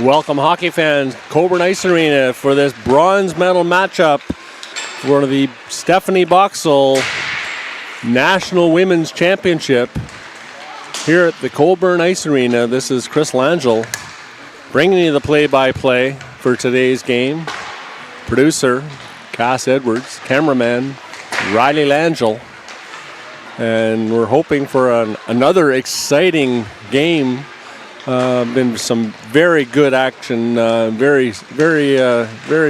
Welcome, hockey fans, Cockburn Ice Arena for this bronze medal matchup for the Stephanie BOXALL National Women's Championship here at the Cockburn Ice Arena. This is Chris Langell bringing you the play-by-play for today's game. Producer, Cass Edwards. Cameraman, Riley Langell. And we're hoping for another exciting game. Been some very good action, very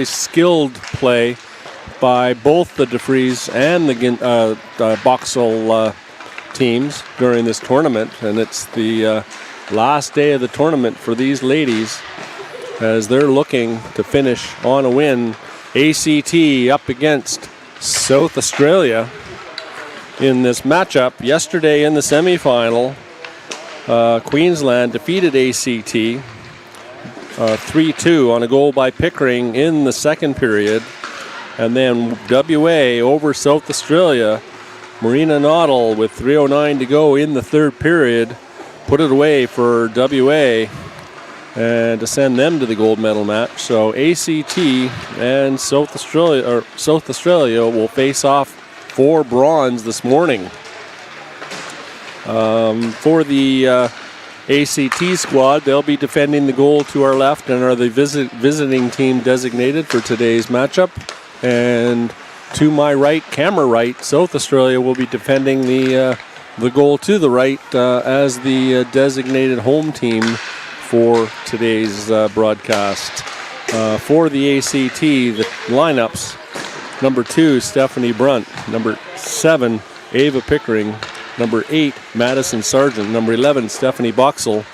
skilled play by both the DeFries and the BOXALL teams during this tournament, and it's the last day of the tournament for these ladies as they're looking to finish on a win. ACT up against South Australia in this matchup. Yesterday in the semifinal, Queensland defeated ACT 3-2 on a goal by Pickering in the second period. And then WA over South Australia. Marina Noddle with 3:09 to go in the third period put it away for WA and to send them to the gold medal match. So ACT and South Australia will face off for bronze this morning. For the ACT squad, they'll be defending the goal to our left and are the visiting team designated for today's matchup. And to my right, camera right, South Australia will be defending the goal to the right as the designated home team for today's broadcast. For the ACT, the lineups: number 2, Stephanie Brunt; number 7, Ava Pickering; number 8, Madison Sargent; number 11, Stephanie BOXALL;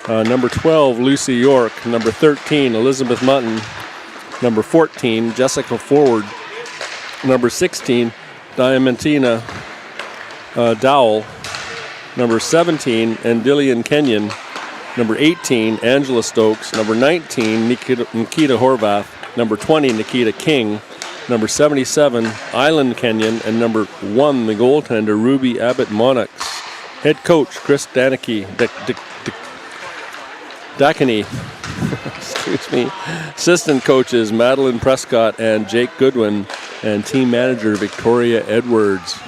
number 12, Lucy York; number 13, Elizabeth Mutton; number 14, Jessica Forward; number 16, Diamantina Dowell; number 17, Andillian Kenyon; number 18, Angela Stokes; number 19, Nikita Horvath; number 20, Nikita King; number 77, Island Kenyon; and number 1, the goaltender, Ruby Abbott-Monix. Head coach, Chris Dackney. Excuse me. Assistant coaches, Madeline Prescott and Jake Goodwin, and team manager, Victoria Edwards.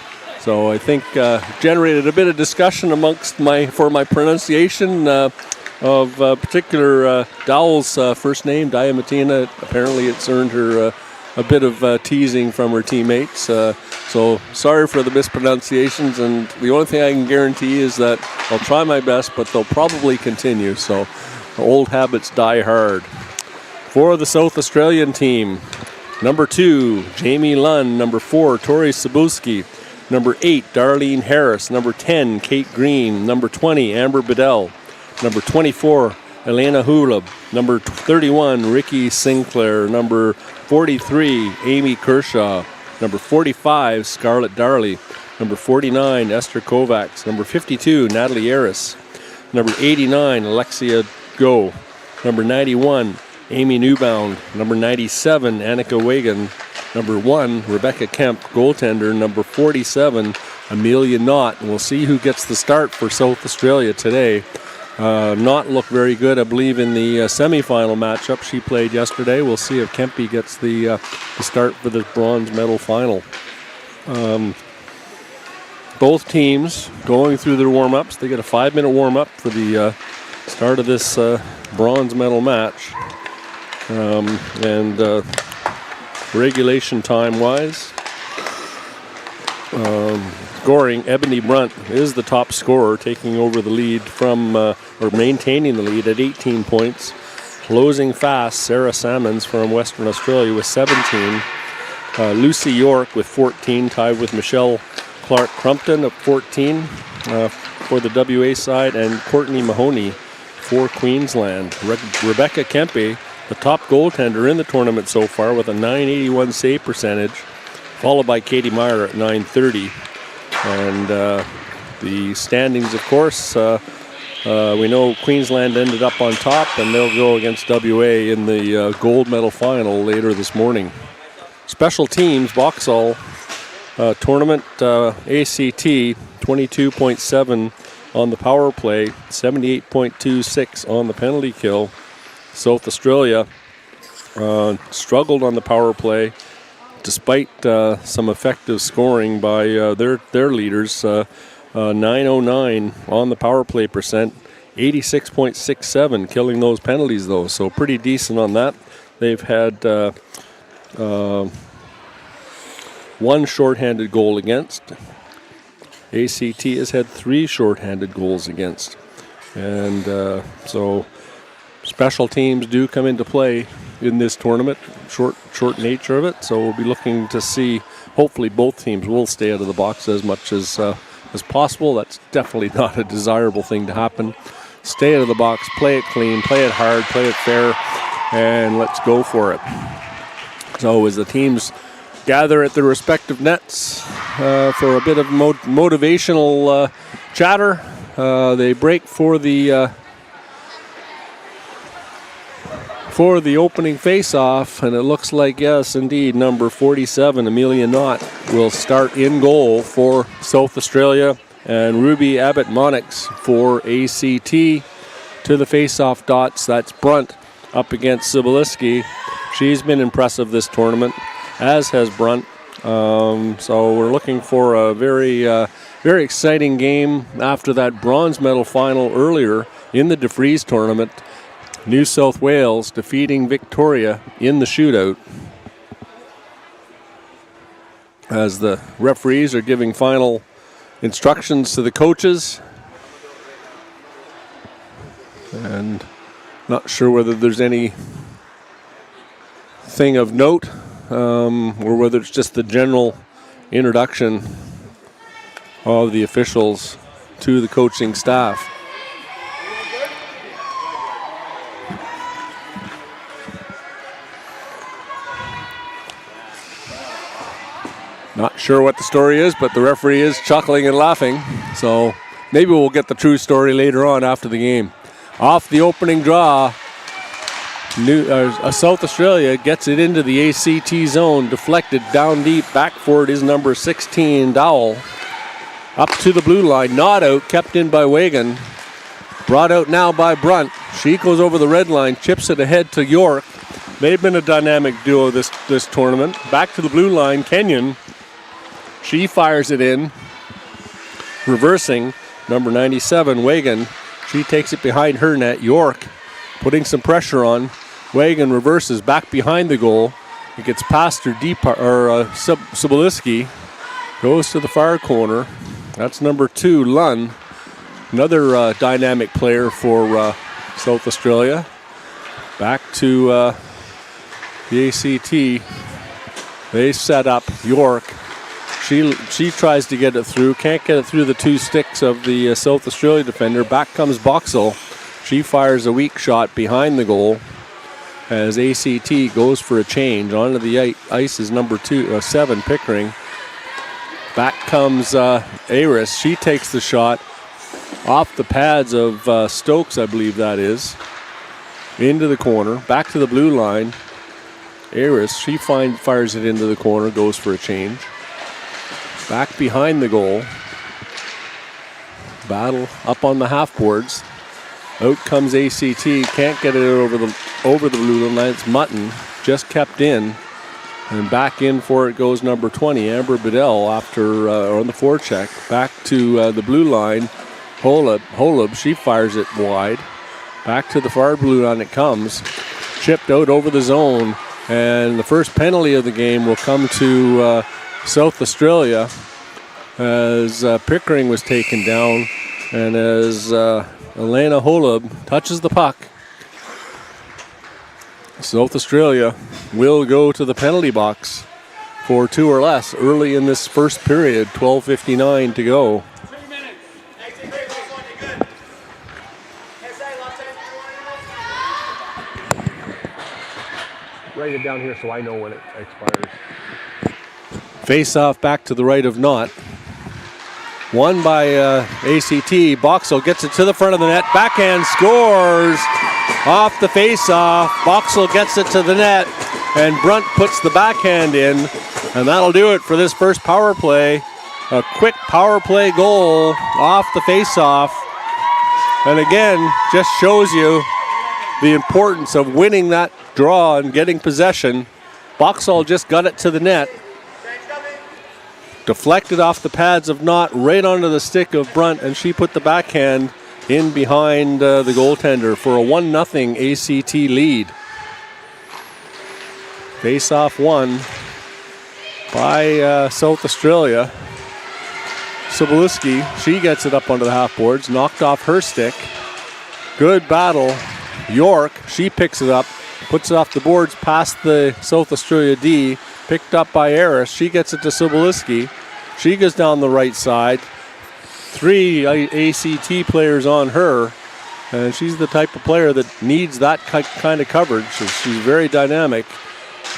So I think generated a bit of discussion amongst my pronunciation of particular Dowell's first name, Diamantina. Apparently it's earned her a bit of teasing from her teammates. So sorry for the mispronunciations, and the only thing I can guarantee is that I'll try my best, but they'll probably continue. So old habits die hard. For the South Australian team, number 2, Jamie Lunn; number 4, Tori Sabuski; number 8, Darlene Harris; number 10, Kate Green; number 20, Amber Bedell; number 24, Elena Hulub; number 31, Ricky Sinclair; number 43, Amy Kershaw; number 45, Scarlett Darley; number 49, Esther Kovacs; number 52, Natalie Aris; number 89, Alexia Go; number 91, Amy Newbound; number 97, Annika Wagan; number 1, Rebecca Kemp, goaltender; number 47, Amelia Knott. And we'll see who gets the start for South Australia today. Knott looked very good, I believe, in the semifinal matchup she played yesterday. We'll see if Kempe gets the start for the bronze medal final. Both teams going through their warm-ups. They get a 5-minute warm-up for the start of this bronze medal match. And regulation time-wise, scoring, Ebony Brunt is the top scorer, taking over the lead from, or maintaining the lead at 18 points. Closing fast, Sarah Salmons from Western Australia with 17. Lucy York with 14, tied with Michelle Clark-Crumpton at 14 for the WA side, and Courtney Mahoney for Queensland. Rebecca Kempe, the top goaltender in the tournament so far, with a .981 save percentage, followed by Katie Meyer at .930. And the standings, of course, we know Queensland ended up on top, and they'll go against WA in the gold medal final later this morning. Special teams, BOXALL tournament, ACT 22.7 on the power play, 78.26 on the penalty kill. South Australia struggled on the power play, despite some effective scoring by their leaders. 909 on the power play percent, 86.67 killing those penalties though, so pretty decent on that. They've had one shorthanded goal against. ACT has had 3 shorthanded goals against, and so special teams do come into play in this tournament, short nature of it, so we'll be looking to see, hopefully both teams will stay out of the box as much as possible. That's definitely not a desirable thing to happen. Stay out of the box, play it clean, play it hard, play it fair, and let's go for it. So as the teams gather at their respective nets for a bit of motivational chatter, they break for the opening face-off, and it looks like, yes, indeed, number 47, Amelia Knott, will start in goal for South Australia, and Ruby Abbott-Monix for ACT. To the face-off dots, that's Brunt up against Cybeliski. She's been impressive this tournament, as has Brunt. So we're looking for a very, very exciting game after that bronze medal final earlier in the DeFries tournament. New South Wales defeating Victoria in the shootout. As the referees are giving final instructions to the coaches. And not sure whether there's any thing of note or whether it's just the general introduction of the officials to the coaching staff. Not sure what the story is, but the referee is chuckling and laughing. So maybe we'll get the true story later on after the game. Off the opening draw, South Australia gets it into the ACT zone, deflected down deep. Back for it is number 16, Dowell. Up to the blue line, not out, kept in by Wagan. Brought out now by Brunt. She goes over the red line, chips it ahead to York. They've been a dynamic duo this tournament. Back to the blue line, Kenyon. She fires it in, reversing, number 97, Wagan. She takes it behind her net. York putting some pressure on. Wagan reverses back behind the goal. It gets past her Cybeliski. Goes to the far corner. That's number 2, Lunn. Another dynamic player for South Australia. Back to the ACT. They set up York. She tries to get it through, can't get it through the 2 sticks of the South Australia defender. Back comes BOXALL. She fires a weak shot behind the goal as ACT goes for a change. Onto the ice is number 7, Pickering. Back comes Aris. She takes the shot off the pads of Stokes, I believe that is, into the corner. Back to the blue line. Aris, she fires it into the corner, goes for a change. Back behind the goal. Battle up on the half boards. Out comes ACT. Can't get it over the blue line. It's Mutton. Just kept in. And back in for it goes number 20, Amber Bedell, after on the forecheck. Back to the blue line. Holub, she fires it wide. Back to the far blue line it comes. Chipped out over the zone. And the first penalty of the game will come to South Australia as Pickering was taken down, and as Elena Holub touches the puck, South Australia will go to the penalty box for 2 or less early in this first period. 12:59 to go. Write it down here so I know when it expires. Face off back to the right of Knott. Won by ACT. BOXALL gets it to the front of the net. Backhand scores off the face-off. BOXALL gets it to the net, and Brunt puts the backhand in, and that'll do it for this first power play. A quick power play goal off the face-off. And again, just shows you the importance of winning that draw and getting possession. BOXALL just got it to the net. Deflected off the pads of Knott right onto the stick of Brunt, and she put the backhand in behind the goaltender for a 1-0 ACT lead. Face-off won by South Australia. Cybulski, she gets it up onto the half boards, knocked off her stick. Good battle. York, she picks it up, puts it off the boards past the South Australia D, picked up by Eris. She gets it to Cybulski. She goes down the right side. 3 ACT players on her, and she's the type of player that needs that kind of coverage. She's very dynamic.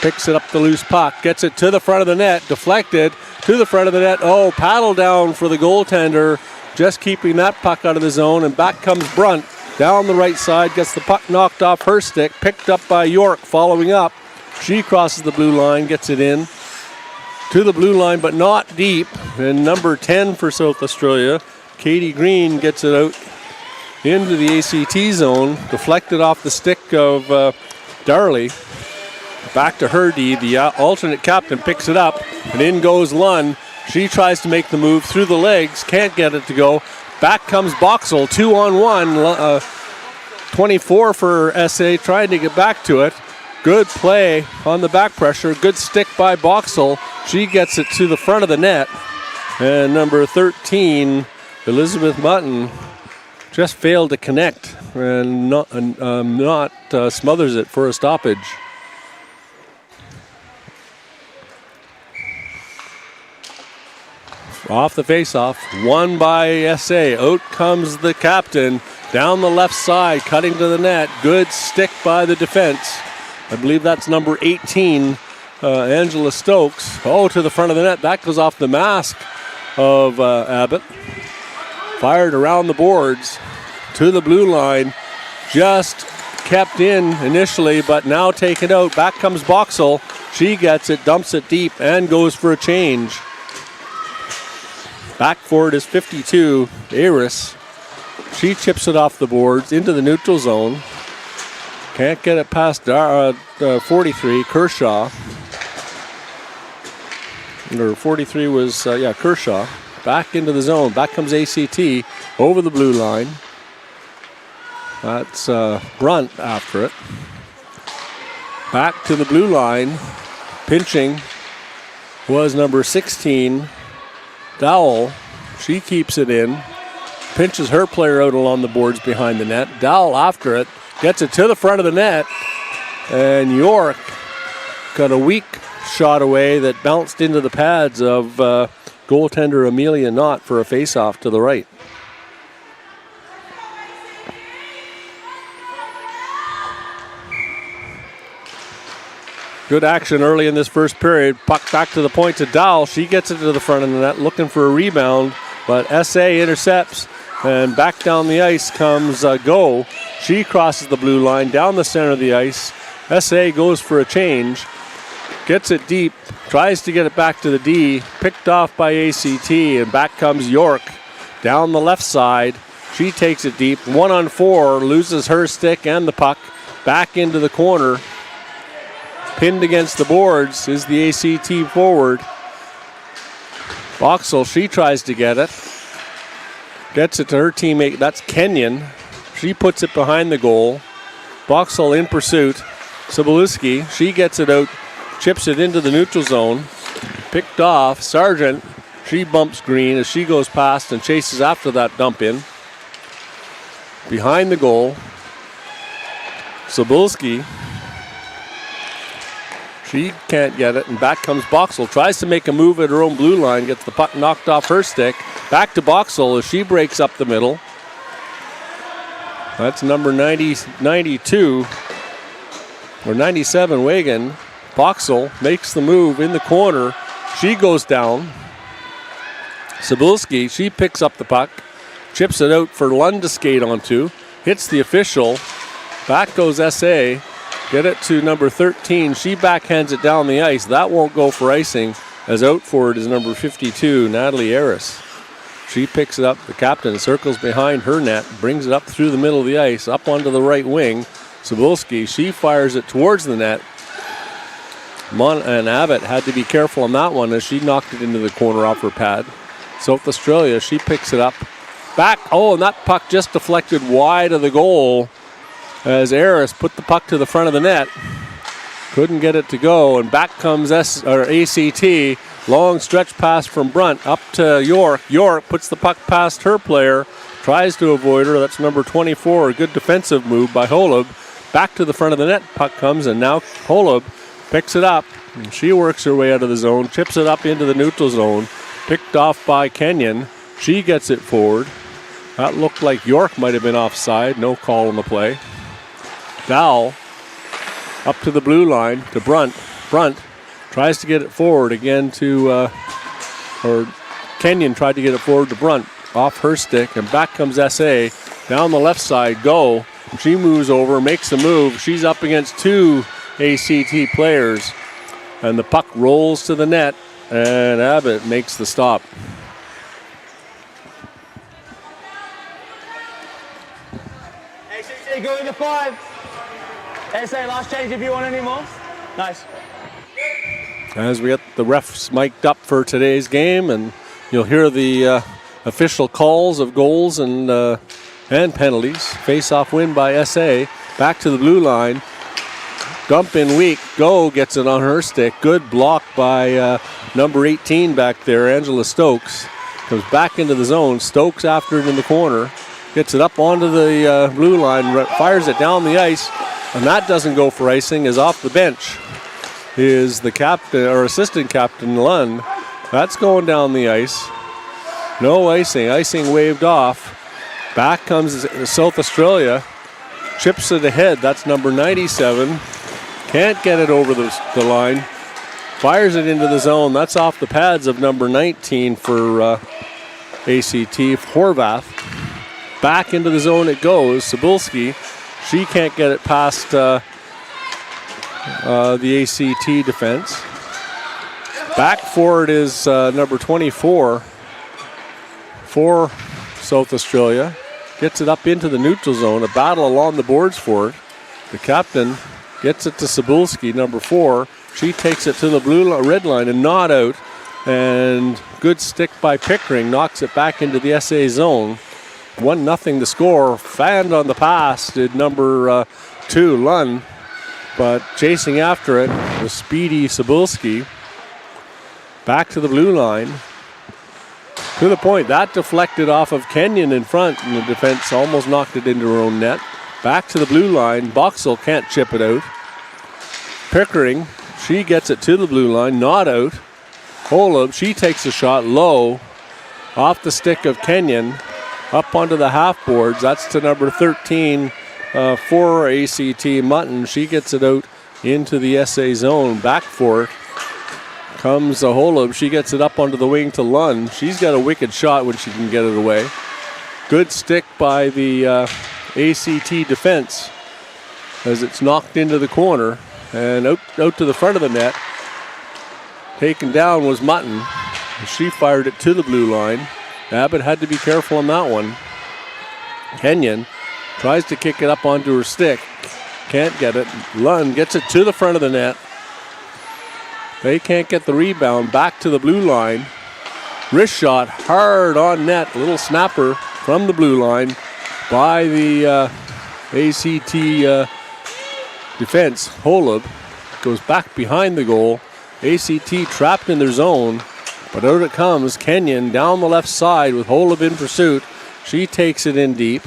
Picks it up the loose puck, gets it to the front of the net, deflected to the front of the net. Oh, paddle down for the goaltender, just keeping that puck out of the zone, and back comes Brunt down the right side, gets the puck knocked off her stick, picked up by York, following up. She crosses the blue line, gets it in to the blue line, but not deep. And number 10 for South Australia, Katie Green, gets it out into the ACT zone, deflected off the stick of Darley. Back to her D, the alternate captain picks it up, and in goes Lund. She tries to make the move through the legs, can't get it to go. Back comes BOXALL, 2-on-1, 24 for SA, trying to get back to it. Good play on the back pressure, good stick by BOXALL. She gets it to the front of the net, and number 13, Elizabeth Mutton, just failed to connect and not smothers it for a stoppage. Off the face-off, won by SA. Out comes the captain down the left side, cutting to the net. Good stick by the defense. I believe that's number 18, Angela Stokes. Oh, to the front of the net. That goes off the mask of Abbott. Fired around the boards to the blue line. Just kept in initially, but now taken out. Back comes BOXALL. She gets it, dumps it deep, and goes for a change. Back for it is 52, Aris. She chips it off the boards into the neutral zone. Can't get it past 43, Kershaw. Or 43 was, Kershaw. Back into the zone. Back comes ACT over the blue line. That's Brunt after it. Back to the blue line. Pinching was number 16, Dowell. She keeps it in. Pinches her player out along the boards behind the net. Dowell after it. Gets it to the front of the net. And York got a weak shot away that bounced into the pads of goaltender Amelia Knott for a face-off to the right. Good action early in this first period. Puck back to the point to Dowell. She gets it to the front of the net, looking for a rebound, but SA intercepts, and back down the ice comes Go. She crosses the blue line down the center of the ice. SA goes for a change, gets it deep, tries to get it back to the D, picked off by ACT, and back comes York down the left side. She takes it deep, 1-on-4, loses her stick and the puck, back into the corner. Pinned against the boards is the ACT forward. BOXALL, she tries to get it. Gets it to her teammate, that's Kenyon. She puts it behind the goal. BOXALL in pursuit. Cybulski, she gets it out, chips it into the neutral zone. Picked off, Sargent, she bumps Green as she goes past and chases after that dump in. Behind the goal, Cybulski, she can't get it, and back comes BOXALL. Tries to make a move at her own blue line, gets the puck knocked off her stick. Back to BOXALL as she breaks up the middle. That's number 92, or 97, Wagan. BOXALL makes the move in the corner. She goes down. Cybulski, she picks up the puck, chips it out for Lund to skate onto, hits the official. Back goes SA. Get it to number 13. She backhands it down the ice. That won't go for icing, as out for it is number 52, Natalie Aris. She picks it up. The captain circles behind her net, brings it up through the middle of the ice, up onto the right wing. Cebulski. She fires it towards the net. And Abbott had to be careful on that one as she knocked it into the corner off her pad. South Australia, she picks it up. Back, oh, and that puck just deflected wide of the goal as Harris put the puck to the front of the net. Couldn't get it to go, and back comes ACT. Long stretch pass from Brunt up to York. York puts the puck past her player, tries to avoid her. That's number 24. A good defensive move by Holub. Back to the front of the net. Puck comes, and now Holub picks it up. And she works her way out of the zone, chips it up into the neutral zone. Picked off by Kenyon. She gets it forward. That looked like York might have been offside. No call on the play. Dowell up to the blue line to Brunt. Brunt tries to get it forward again to, or Kenyon tried to get it forward to Brunt. Off her stick, and back comes SA. Down the left side, Go. She moves over, makes a move. She's up against two ACT players. And the puck rolls to the net, and Abbott makes the stop. ACT going to 5. SA, last change if you want any more. Nice. As we get the refs mic'd up for today's game, and you'll hear the official calls of goals and penalties. Face-off win by SA. Back to the blue line. Dump in weak. Go gets it on her stick. Good block by number 18 back there, Angela Stokes. Comes back into the zone. Stokes after it in the corner. Gets it up onto the blue line. Fires it down the ice. And that doesn't go for icing, as off the bench is the captain or assistant captain Lund. That's going down the ice. No icing. Icing waved off. Back comes South Australia. Chips it ahead. That's number 97. Can't get it over the line. Fires it into the zone. That's off the pads of number 19 for ACT, Horvath. Back into the zone it goes. Cebulski. She can't get it past the ACT defense. Back for it is number 24 for South Australia. Gets it up into the neutral zone. A battle along the boards for it. The captain gets it to Cebulski, number 4. She takes it to the red line and not out. And good stick by Pickering knocks it back into the SA zone. 1-0 the score. Fanned on the pass did number 2, Lund. But chasing after it was speedy Cebulski. Back to the blue line. To the point. That deflected off of Kenyon in front, and the defense almost knocked it into her own net. Back to the blue line. BOXALL can't chip it out. Pickering, she gets it to the blue line, not out. Holub, she takes a shot low off the stick of Kenyon. Up onto the half boards. That's to number 13 for ACT Mutton. She gets it out into the SA zone. Back for it comes Holub. She gets it up onto the wing to Lund. She's got a wicked shot when she can get it away. Good stick by the ACT defense as it's knocked into the corner and out to the front of the net. Taken down was Mutton. She fired it to the blue line. Abbott had to be careful on that one. Kenyon tries to kick it up onto her stick. Can't get it. Lund gets it to the front of the net. They can't get the rebound. Back to the blue line. Wrist shot hard on net. A little snapper from the blue line by the ACT defense. Holub goes back behind the goal. ACT trapped in their zone. But out it comes, Kenyon down the left side with Holub in pursuit. She takes it in deep,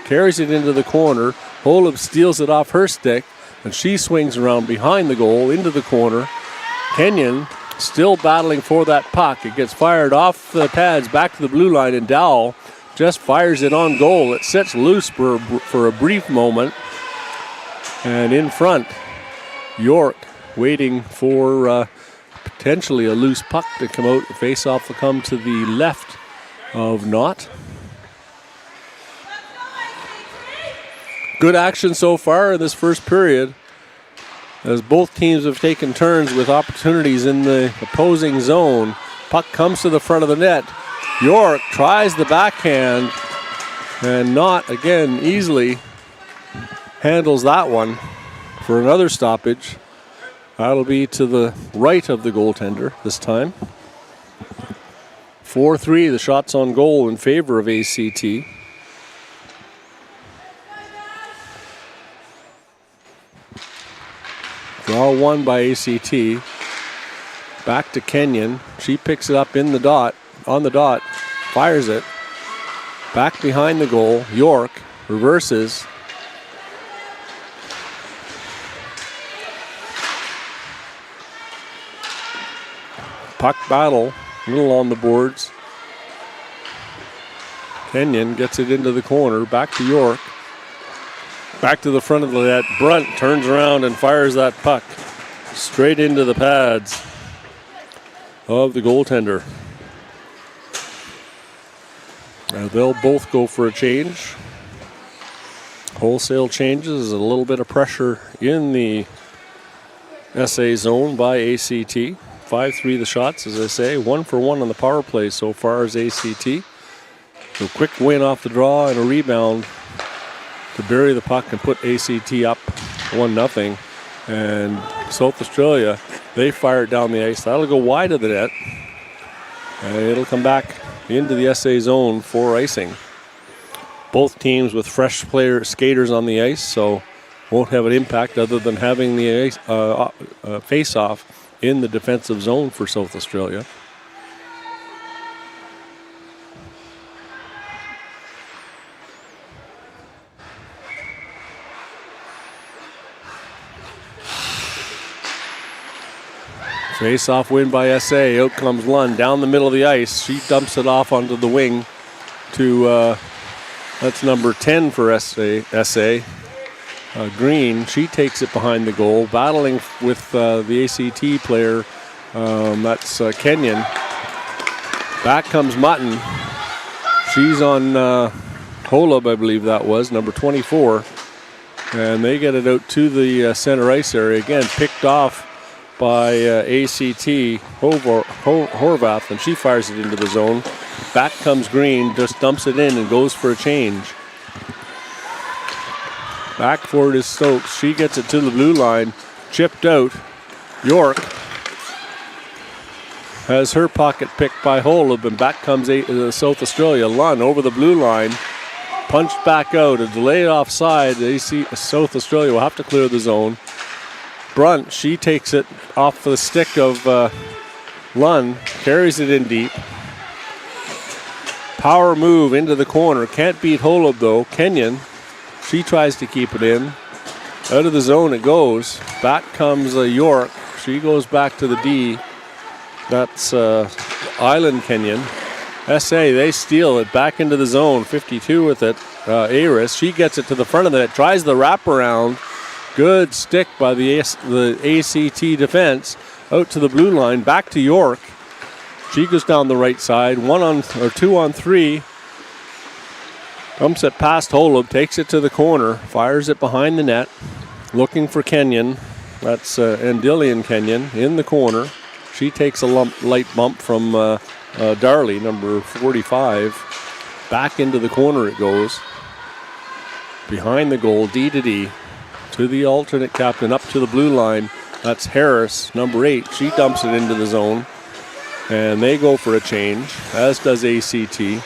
carries it into the corner. Holub steals it off her stick, and she swings around behind the goal into the corner. Kenyon still battling for that puck. It gets fired off the pads back to the blue line, and Dowell just fires it on goal. It sits loose for a brief moment. And in front, York waiting for potentially a loose puck to come out. The face-off will come to the left of Knott. Good action so far in this first period, as both teams have taken turns with opportunities in the opposing zone. Puck comes to the front of the net. York tries the backhand, and Knott again easily handles that one for another stoppage. That'll be to the right of the goaltender this time. 4-3, the shots on goal in favor of ACT. Draw one by ACT. Back to Kenyon. She picks it up in the dot, on the dot, fires it. Back behind the goal. York reverses. Puck battle, a little on the boards. Kenyon gets it into the corner, back to York. Back to the front of the net. Brunt turns around and fires that puck straight into the pads of the goaltender. They'll both go for a change. Wholesale changes, a little bit of pressure in the SA zone by ACT. 5-3 the shots, as I say. 1 for 1 on the power play so far as ACT. So quick win off the draw and a rebound to bury the puck and put ACT up 1-0. And South Australia, they fire it down the ice. That'll go wide of the net. And it'll come back into the SA zone for icing. Both teams with fresh skaters on the ice, so won't have an impact other than having the face-off in the defensive zone for South Australia. Face-off win by SA. Out comes Lund down the middle of the ice. She dumps it off onto the wing to, that's number 10 for SA. Green, she takes it behind the goal, battling with the ACT player. That's Kenyon. Back comes Mutton. She's on Holub, I believe that was, number 24. And they get it out to the center ice area. Again, picked off by ACT Horvath, and she fires it into the zone. Back comes Green, just dumps it in and goes for a change. Back for it is Stokes. She gets it to the blue line. Chipped out. York has her pocket picked by Holub, and back comes South Australia. Lund over the blue line. Punched back out. A delayed offside. South Australia will have to clear the zone. Brunt, she takes it off the stick of Lund. Carries it in deep. Power move into the corner. Can't beat Holub though. Kenyon. She tries to keep it in. Out of the zone it goes. Back comes York. She goes back to the D. That's Island Kenyon. SA, they steal it back into the zone. 52 with it. Aris, she gets it to the front of the net. Tries the wraparound. Good stick by the ACT defense. Out to the blue line. Back to York. She goes down the right side. 2 on 3. Dumps it past Holub, takes it to the corner, fires it behind the net, looking for Kenyon. That's Andillion Kenyon in the corner. She takes a light bump from Darley, number 45. Back into the corner it goes. Behind the goal, D to D, to the alternate captain, up to the blue line. That's Harris, number 8. She dumps it into the zone, and they go for a change, as does ACT.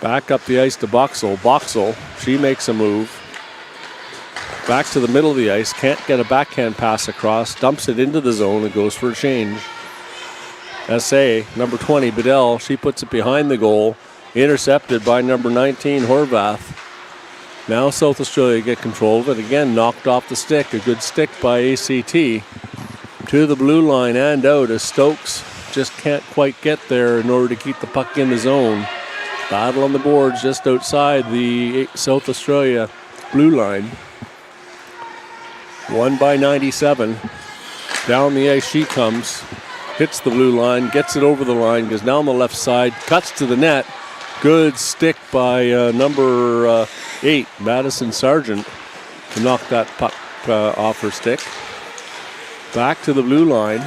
Back up the ice to BOXALL. BOXALL, she makes a move. Back to the middle of the ice. Can't get a backhand pass across. Dumps it into the zone and goes for a change. SA, number 20, Bedell, she puts it behind the goal. Intercepted by number 19, Horvath. Now South Australia get control of it. Again, knocked off the stick. A good stick by ACT. To the blue line and out as Stokes just can't quite get there in order to keep the puck in the zone. Battle on the boards just outside the South Australia blue line. 1 by 97. Down the ice she comes. Hits the blue line, gets it over the line, goes down the left side, cuts to the net. Good stick by number 8, Madison Sargent, to knock that puck off her stick. Back to the blue line.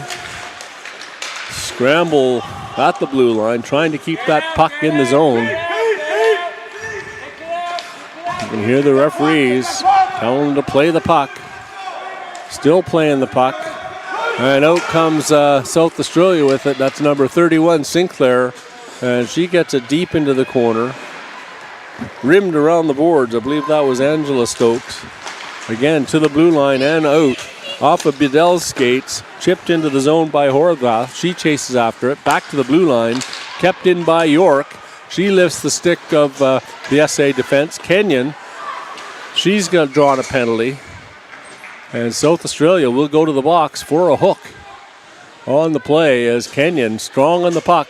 Scramble at the blue line, trying to keep that puck in the zone. can hear the referees telling them to play the puck. Still playing the puck. And out comes South Australia with it. That's number 31, Sinclair. And she gets it deep into the corner. Rimmed around the boards. I believe that was Angela Stokes. Again, to the blue line and out. Off of Bidel's skates. Chipped into the zone by Horvath. She chases after it. Back to the blue line. Kept in by York. She lifts the stick of the SA defense. Kenyon. She's drawn a penalty. And South Australia will go to the box for a hook on the play as Kenyon, strong on the puck,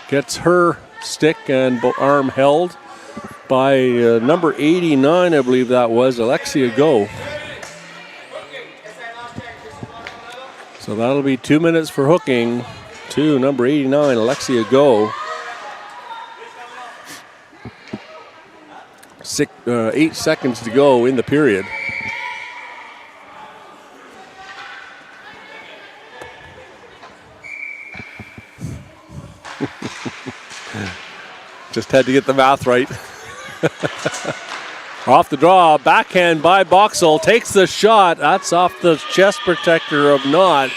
gets her stick and arm held by number 89, I believe that was, Alexia Go. So that'll be 2 minutes for hooking to number 89, Alexia Go. 8 seconds to go in the period. Just had to get the math right. Off the draw, backhand by BOXALL, takes the shot. That's off the chest protector of Knott.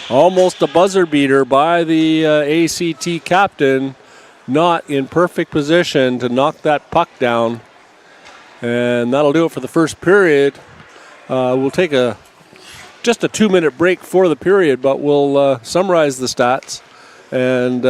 Almost a buzzer beater by the ACT captain. Knott in perfect position to knock that puck down. And that'll do it for the first period. We'll take just a 2-minute break for the period, but we'll summarize the stats. And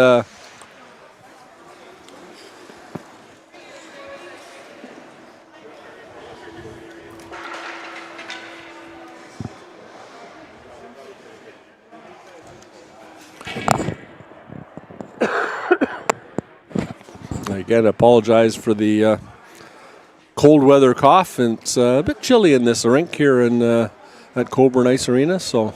again, apologize for the cold weather cough. It's a bit chilly in this rink here at Cockburn Ice Arena, so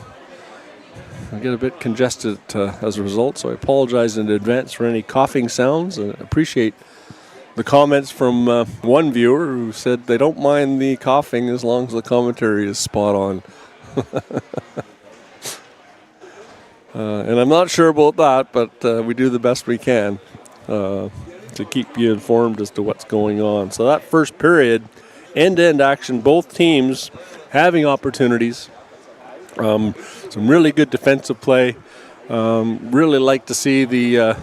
I get a bit congested as a result. So I apologize in advance for any coughing sounds. I appreciate the comments from one viewer who said they don't mind the coughing as long as the commentary is spot on. And I'm not sure about that, but we do the best we can to keep you informed as to what's going on. So that first period, end-to-end action, both teams having opportunities. Some really good defensive play. Really like to see the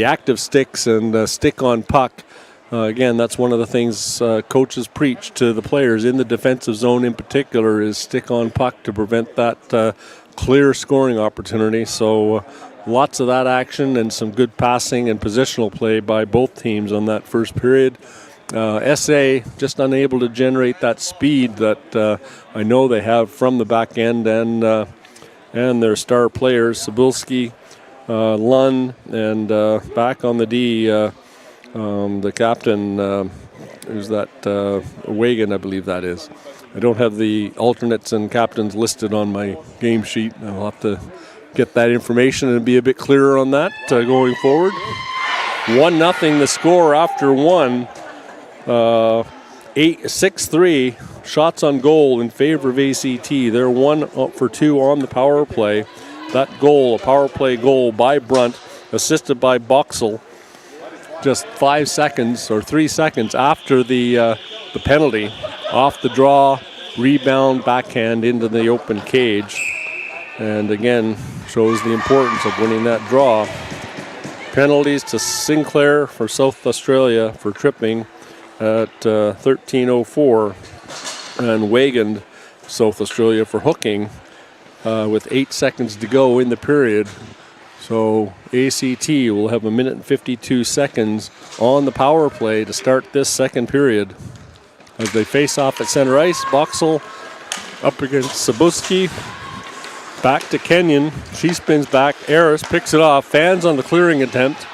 active sticks and stick on puck. Again, that's one of the things coaches preach to the players in the defensive zone in particular is stick on puck to prevent that clear scoring opportunity. So lots of that action and some good passing and positional play by both teams on that first period. SA just unable to generate that speed that I know they have from the back end and their star players, Cebulski, Lunn, and back on the D, the captain, who's that, Wagan, I believe that is. I don't have the alternates and captains listed on my game sheet. I'll have to get that information and be a bit clearer on that going forward. 1-0 the score after one. 6-3 shots on goal in favor of ACT. They're 1 for 2 on the power play. That goal, a power play goal by Brunt, assisted by BOXALL, just 5 seconds or 3 seconds after the penalty. Off the draw, rebound, backhand into the open cage. And again, shows the importance of winning that draw. Penalties to Sinclair for South Australia for tripping at 13:04, and Wagan, South Australia, for hooking with 8 seconds to go in the period. So ACT will have 1 minute and 52 seconds on the power play to start this second period. As they face off at center ice, BOXALL up against Cebulski. Back to Kenyon. She spins back. Aris picks it off. Fans on the clearing attempt.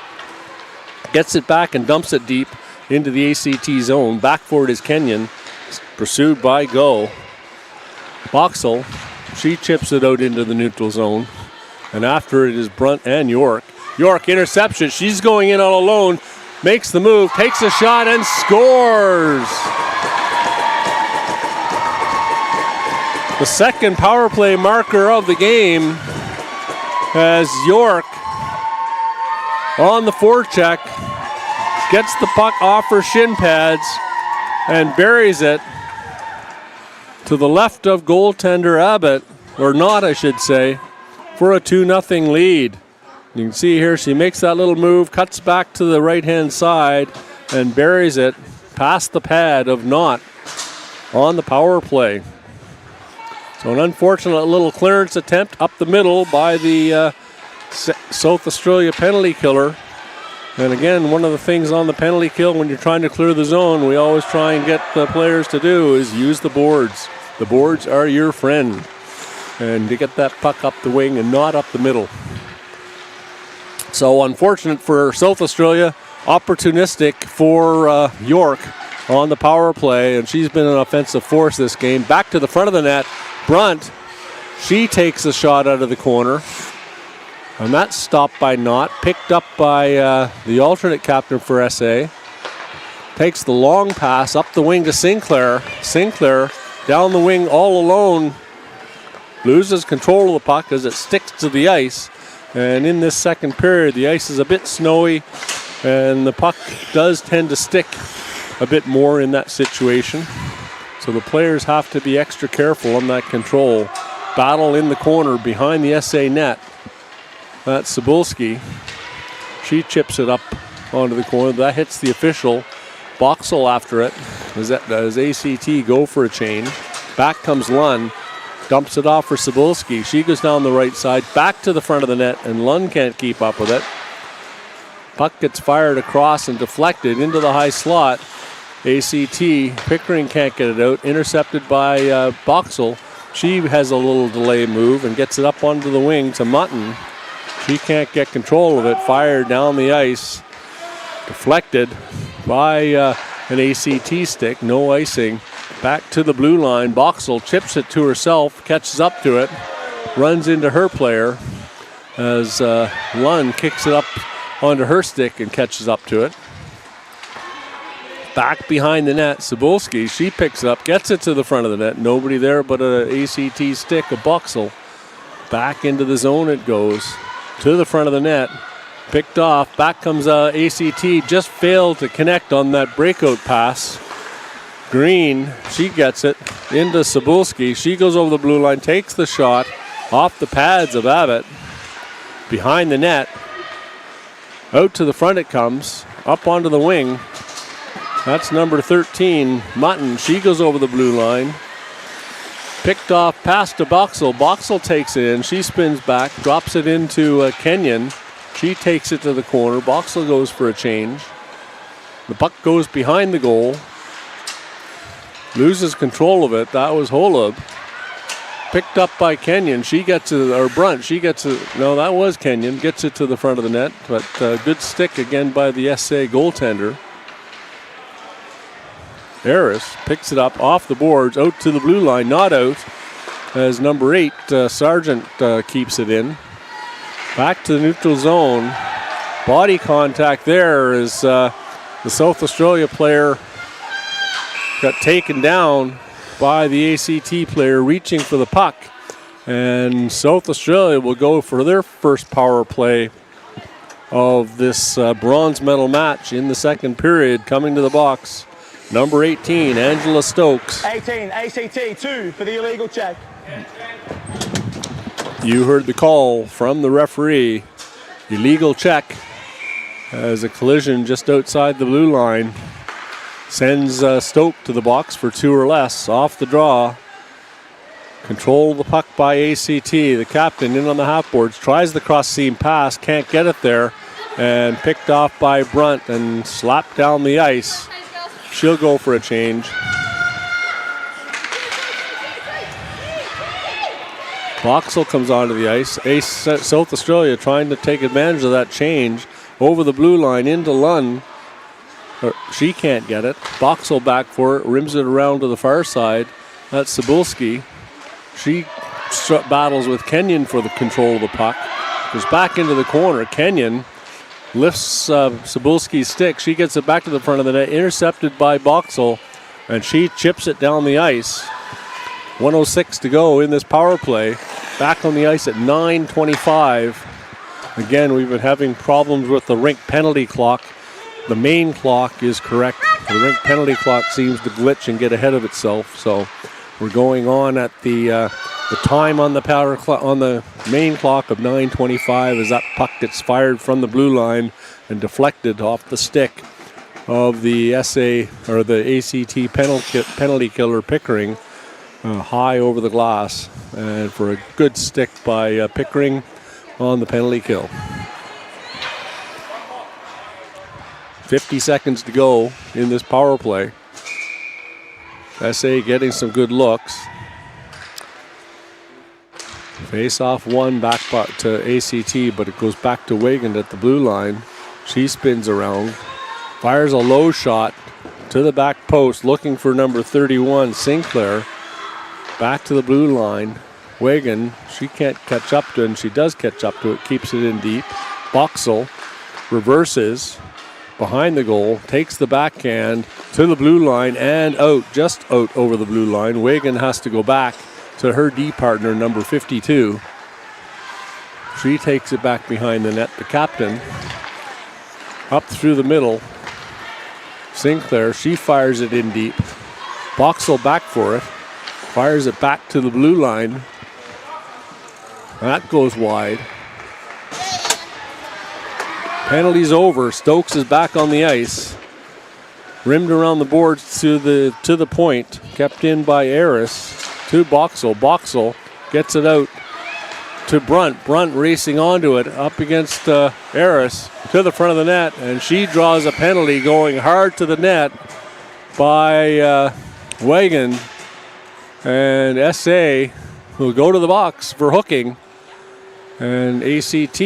Gets it back and dumps it deep into the ACT zone. Back for it is Kenyon. Pursued by Go. BOXALL. She chips it out into the neutral zone. And after it is Brunt and York. York interception. She's going in all alone. Makes the move. Takes a shot and scores. The second power play marker of the game as York on the forecheck gets the puck off her shin pads and buries it to the left of goaltender Abbott, or not I should say, for a 2-0 lead. You can see here she makes that little move, cuts back to the right-hand side, and buries it past the pad of Knott on the power play. So an unfortunate little clearance attempt up the middle by the South Australia penalty killer. And again, one of the things on the penalty kill when you're trying to clear the zone, we always try and get the players to do is use the boards. The boards are your friend. And to get that puck up the wing and not up the middle. So unfortunate for South Australia, opportunistic for York on the power play, and she's been an offensive force this game. Back to the front of the net, Brunt, she takes a shot out of the corner, and that's stopped by Knott, picked up by the alternate captain for SA. Takes the long pass up the wing to Sinclair. Sinclair down the wing all alone, loses control of the puck as it sticks to the ice. And in this second period, the ice is a bit snowy, and the puck does tend to stick a bit more in that situation. So the players have to be extra careful on that control. Battle in the corner behind the SA net. That's Cebulski. She chips it up onto the corner. That hits the official. BOXALL after it as ACT go for a change. Back comes Lund. Dumps it off for Cebulski. She goes down the right side, back to the front of the net, and Lund can't keep up with it. Puck gets fired across and deflected into the high slot. ACT, Pickering can't get it out. Intercepted by BOXALL. She has a little delay move and gets it up onto the wing to Mutton. She can't get control of it. Fired down the ice. Deflected by an ACT stick. No icing. Back to the blue line. BOXALL chips it to herself, catches up to it, runs into her player as Lund kicks it up onto her stick and catches up to it. Back behind the net, Cebulski, she picks it up, gets it to the front of the net. Nobody there but an ACT stick of BOXALL. Back into the zone it goes. To the front of the net. Picked off. Back comes ACT. Just failed to connect on that breakout pass. Green, she gets it into Cebulski. She goes over the blue line, takes the shot off the pads of Abbott. Behind the net. Out to the front it comes. Up onto the wing. That's number 13, Mutton. She goes over the blue line. Picked off pass to BOXALL. BOXALL takes it in. She spins back, drops it into Kenyon. She takes it to the corner. BOXALL goes for a change. The puck goes behind the goal. Loses control of it. That was Holub. Picked up by Kenyon. She gets it, or Brunt. She gets it. No, that was Kenyon. Gets it to the front of the net. But good stick again by the SA goaltender. Harris picks it up off the boards, out to the blue line, not out, as number 8, Sargent, keeps it in. Back to the neutral zone. Body contact there as the South Australia player got taken down by the ACT player reaching for the puck. And South Australia will go for their first power play of this bronze medal match in the second period. Coming to the box, number 18, Angela Stokes. 18, ACT, 2 for the illegal check. You heard the call from the referee. Illegal check as a collision just outside the blue line. Sends Stoke to the box for 2 or less. Off the draw. Control of the puck by ACT. The captain in on the half boards. Tries the cross seam pass. Can't get it there. And picked off by Brunt and slapped down the ice. She'll go for a change. BOXALL comes onto the ice. South Australia trying to take advantage of that change. Over the blue line into Lund. She can't get it. BOXALL back for it. Rims it around to the far side. That's Cebulski. She battles with Kenyon for the control of the puck. Goes back into the corner. Kenyon lifts Cebulski's stick. She gets it back to the front of the net. Intercepted by BOXALL. And she chips it down the ice. 1:06 to go in this power play. Back on the ice at 9:25. Again, we've been having problems with the rink penalty clock the main clock is correct. The rink penalty clock seems to glitch and get ahead of itself. So we're going on at the time on the power clock on the main clock of 9:25 as that puck gets fired from the blue line and deflected off the stick of the SA or the ACT penalty killer Pickering, high over the glass, and for a good stick by Pickering on the penalty kill. 50 seconds to go in this power play. SA getting some good looks. Face off one back to ACT, but it goes back to Wagan at the blue line. She spins around, fires a low shot to the back post, looking for number 31, Sinclair. Back to the blue line. Wagan, she can't catch up to it, and she does catch up to it, keeps it in deep. BOXALL reverses behind the goal, takes the backhand to the blue line and out, just out over the blue line. Wagan has to go back to her D partner, number 52. She takes it back behind the net. The captain up through the middle. Sinclair, she fires it in deep. BOXALL back for it. Fires it back to the blue line. That goes wide. Penalty's over. Stokes is back on the ice. Rimmed around the boards to the point. Kept in by Eris to BOXALL. BOXALL gets it out to Brunt. Brunt racing onto it up against Eris to the front of the net, and she draws a penalty going hard to the net by Wagan, and SA will go to the box for hooking, and ACT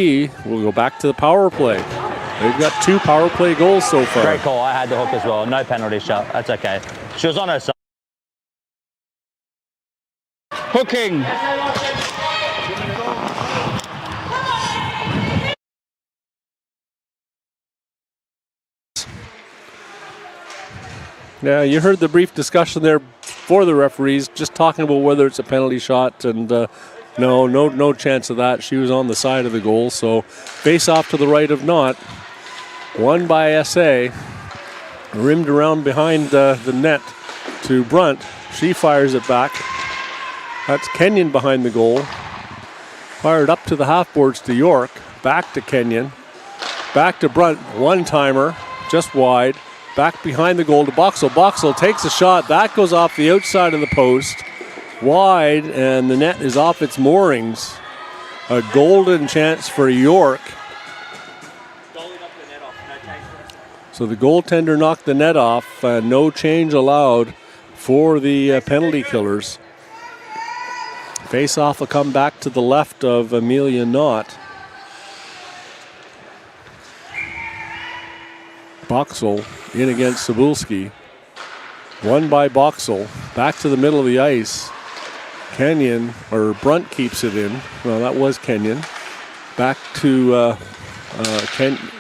will go back to the power play. They've got 2 power play goals so far. Great call. I had the hook as well. No penalty shot. That's okay. She was on her side. Hooking. Yeah, you heard the brief discussion there for the referees, just talking about whether it's a penalty shot, and no chance of that. She was on the side of the goal, so face off to the right of Knott. Won by SA, rimmed around behind the net to Brunt. She fires it back. That's Kenyon behind the goal. Fired up to the half boards to York. Back to Kenyon. Back to Brunt. One-timer, just wide. Back behind the goal to BOXALL. BOXALL takes a shot. That goes off the outside of the post. Wide, and the net is off its moorings. A golden chance for York. So the goaltender knocked the net off. No change allowed for the penalty killers. Face-off will come back to the left of Amelia Knott. BOXALL in against Cebulski. Won by BOXALL. Back to the middle of the ice. Kenyon, or Brunt keeps it in. Well, that was Kenyon. Back to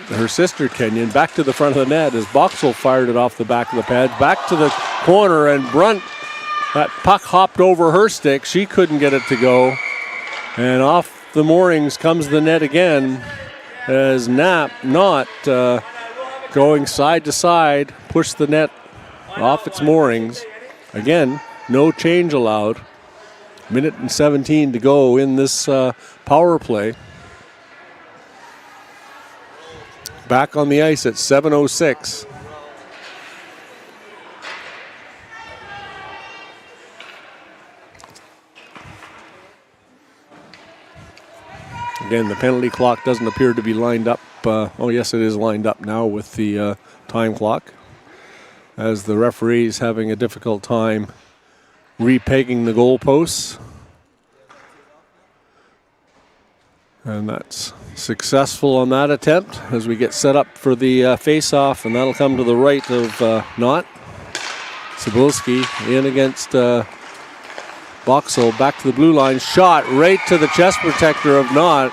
her sister Kenyon. Back to the front of the net as BOXALL fired it off the back of the pads. Back to the corner, and Brunt, that puck hopped over her stick. She couldn't get it to go. And off the moorings comes the net again as Knott going side to side, pushed the net off its moorings. Again, no change allowed. Minute and 17 to go in this power play. Back on the ice at 7:06. Again, the penalty clock doesn't appear to be lined up. Oh, yes, it is lined up now with the time clock, as the referee's having a difficult time repegging the goalposts. And that's successful on that attempt as we get set up for the face-off, and that'll come to the right of Knott. Cebulski in against BOXALL, back to the blue line, shot right to the chest protector of Knott.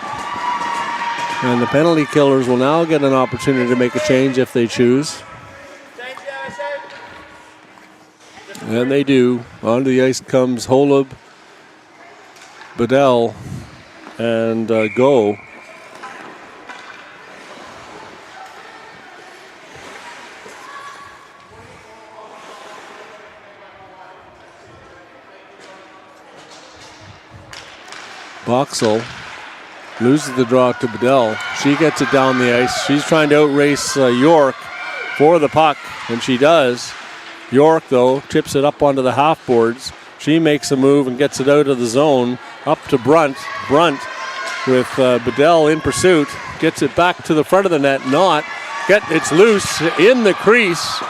And the penalty killers will now get an opportunity to make a change if they choose. And they do. Onto the ice comes Holub, Bedell, and Go. BOXALL loses the draw to Bedell. She gets it down the ice. She's trying to outrace York for the puck, and she does. York, though, chips it up onto the half boards. She makes a move and gets it out of the zone, up to Brunt. Brunt with Bedell in pursuit, gets it back to the front of the net. It's loose in the crease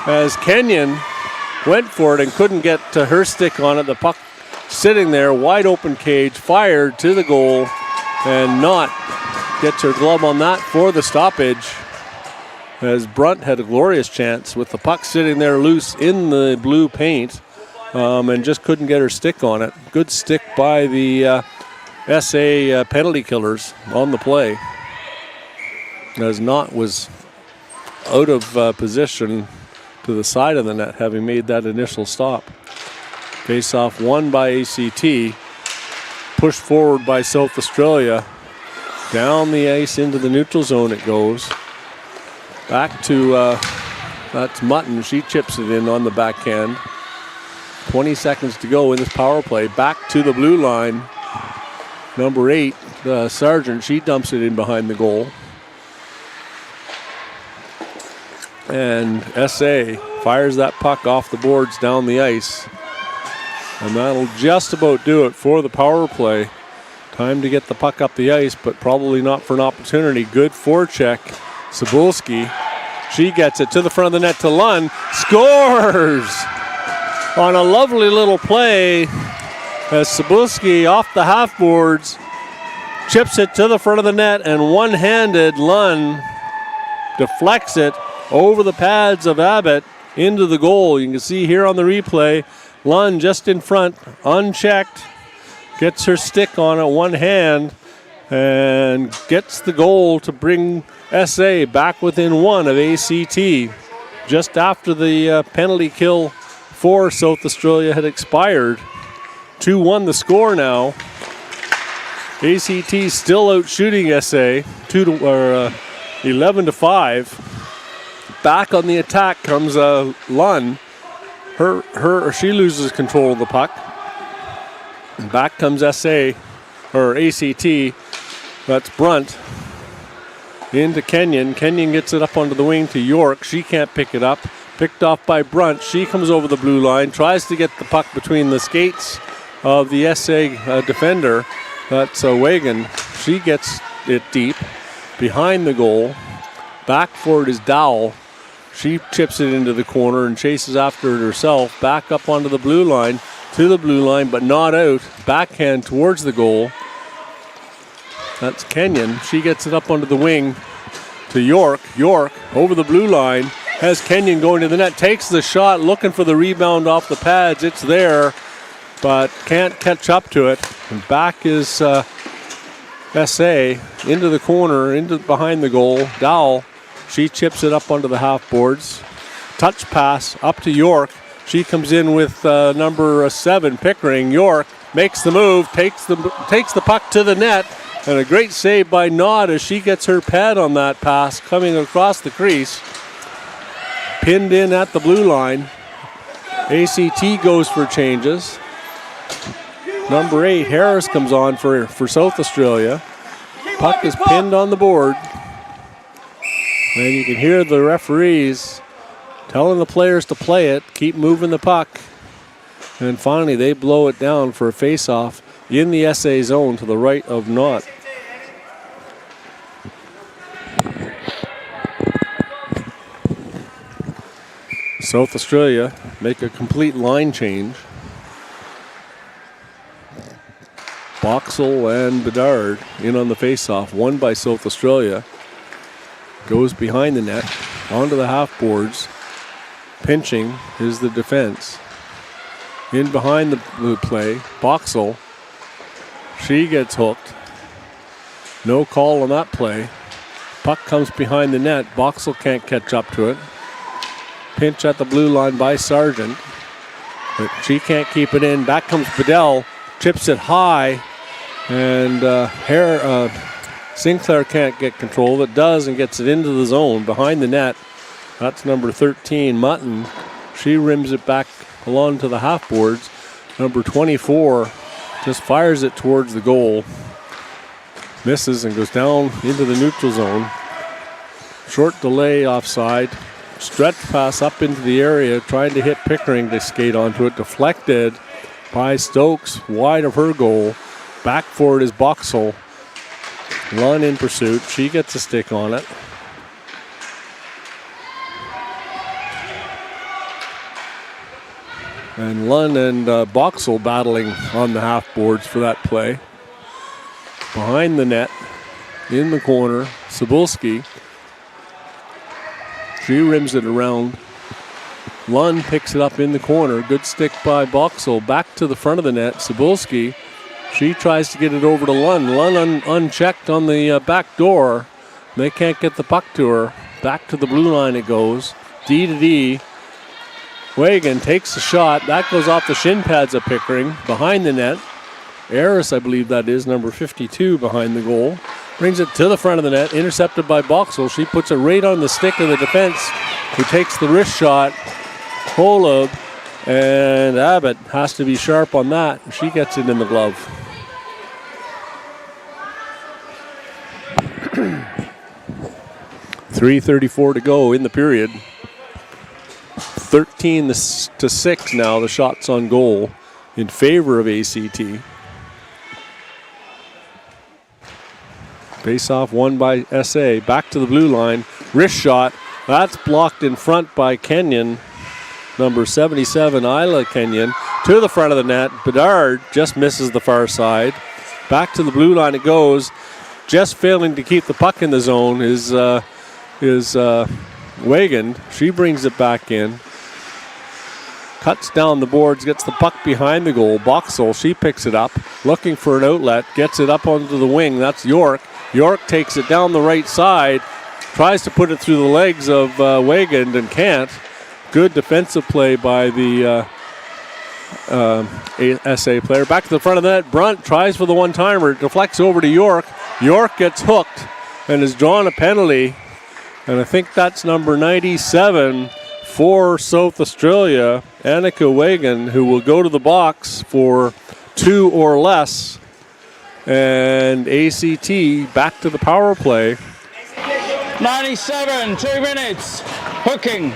as Kenyon went for it and couldn't get her stick on it. The puck sitting there, wide open cage, fired to the goal, and Knott gets her glove on that for the stoppage, as Brunt had a glorious chance with the puck sitting there loose in the blue paint, and just couldn't get her stick on it. Good stick by the SA penalty killers on the play, as Knott was out of position to the side of the net, having made that initial stop. Face-off won by ACT, pushed forward by South Australia. Down the ice into the neutral zone it goes. Back to, that's Mutton. She chips it in on the backhand. 20 seconds to go in this power play. Back to the blue line. Number 8, Sargent, she dumps it in behind the goal. And SA fires that puck off the boards down the ice. And that'll just about do it for the power play. Time to get the puck up the ice, but probably not for an opportunity. Good forecheck. Cebulski, she gets it to the front of the net to Lund. Scores! On a lovely little play as Cebulski off the half boards chips it to the front of the net, and one-handed Lund deflects it over the pads of Abbott into the goal. You can see here on the replay, Lund just in front, unchecked, gets her stick on it, one hand, and gets the goal to bring SA back within one of ACT just after the penalty kill for South Australia had expired. 2-1 the score now. ACT still out shooting SA 11-5. Back on the attack comes Lund. She loses control of the puck. And back comes ACT. That's Brunt. Into Kenyon. Kenyon gets it up onto the wing to York. She can't pick it up. Picked off by Brunt. She comes over the blue line, tries to get the puck between the skates of the SA defender. That's Wagon. She gets it deep behind the goal. Back for it is Dowell. She chips it into the corner and chases after it herself. Back up onto the blue line, to the blue line, but not out. Backhand towards the goal. That's Kenyon. She gets it up onto the wing to York. York over the blue line. Has Kenyon going to the net. Takes the shot, looking for the rebound off the pads. It's there, but can't catch up to it. And back is SA into the corner, into behind the goal. Dowell. She chips it up onto the half boards. Touch pass up to York. She comes in with number 7, Pickering. York makes the move, takes the puck to the net, and a great save by Knott as she gets her pad on that pass coming across the crease. Pinned in at the blue line. ACT goes for changes. Number 8, Harris comes on for South Australia. Puck is pinned on the board. And you can hear the referees telling the players to play it, keep moving the puck. And finally, they blow it down for a face-off in the SA zone to the right of Knott. South Australia make a complete line change. BOXALL and Bedard in on the face-off, won by South Australia. Goes behind the net, onto the half boards. Pinching is the defense. In behind the play, BOXALL. She gets hooked. No call on that play. Puck comes behind the net. BOXALL can't catch up to it. Pinch at the blue line by Sargent. But she can't keep it in. Back comes Bedell. Chips it high. And Sinclair can't get control of it. Does and gets it into the zone behind the net. That's number 13, Mutton. She rims it back along to the half boards. Number 24, just fires it towards the goal. Misses and goes down into the neutral zone. Short delay offside. Stretch pass up into the area, trying to hit Pickering to skate onto it. Deflected by Stokes, wide of her goal. Back for it is BOXALL. Lunn in pursuit. She gets a stick on it. And Lunn and BOXALL battling on the half boards for that play. Behind the net, in the corner, Cebulski. She rims it around. Lunn picks it up in the corner. Good stick by BOXALL. Back to the front of the net. Cebulski. She tries to get it over to Lunn. Lunn unchecked on the back door. They can't get the puck to her. Back to the blue line it goes. D to D. Wagan takes the shot. That goes off the shin pads of Pickering. Behind the net. Eris, I believe that is, number 52 behind the goal. Brings it to the front of the net. Intercepted by BOXALL. She puts it right on the stick of the defense, who takes the wrist shot. Holub and Abbott has to be sharp on that. She gets it in the glove. .334 to go in the period. 13-6 now, the shots on goal in favor of ACT. Face-off won by SA. Back to the blue line. Wrist shot. That's blocked in front by Kenyon. Number 77, Isla Kenyon. To the front of the net. Bedard just misses the far side. Back to the blue line it goes. Just failing to keep the puck in the zone is Wagan. She brings it back in. Cuts down the boards, gets the puck behind the goal. BOXALL, she picks it up, looking for an outlet, gets it up onto the wing. That's York. York takes it down the right side, tries to put it through the legs of Wagan and can't. Good defensive play by the SA player. Back to the front of the net. Brunt tries for the one-timer, deflects over to York. York gets hooked and has drawn a penalty. And I think that's number 97 for South Australia, Annika Wagan, who will go to the box for 2 or less. And ACT back to the power play. 97, 2 minutes, hooking.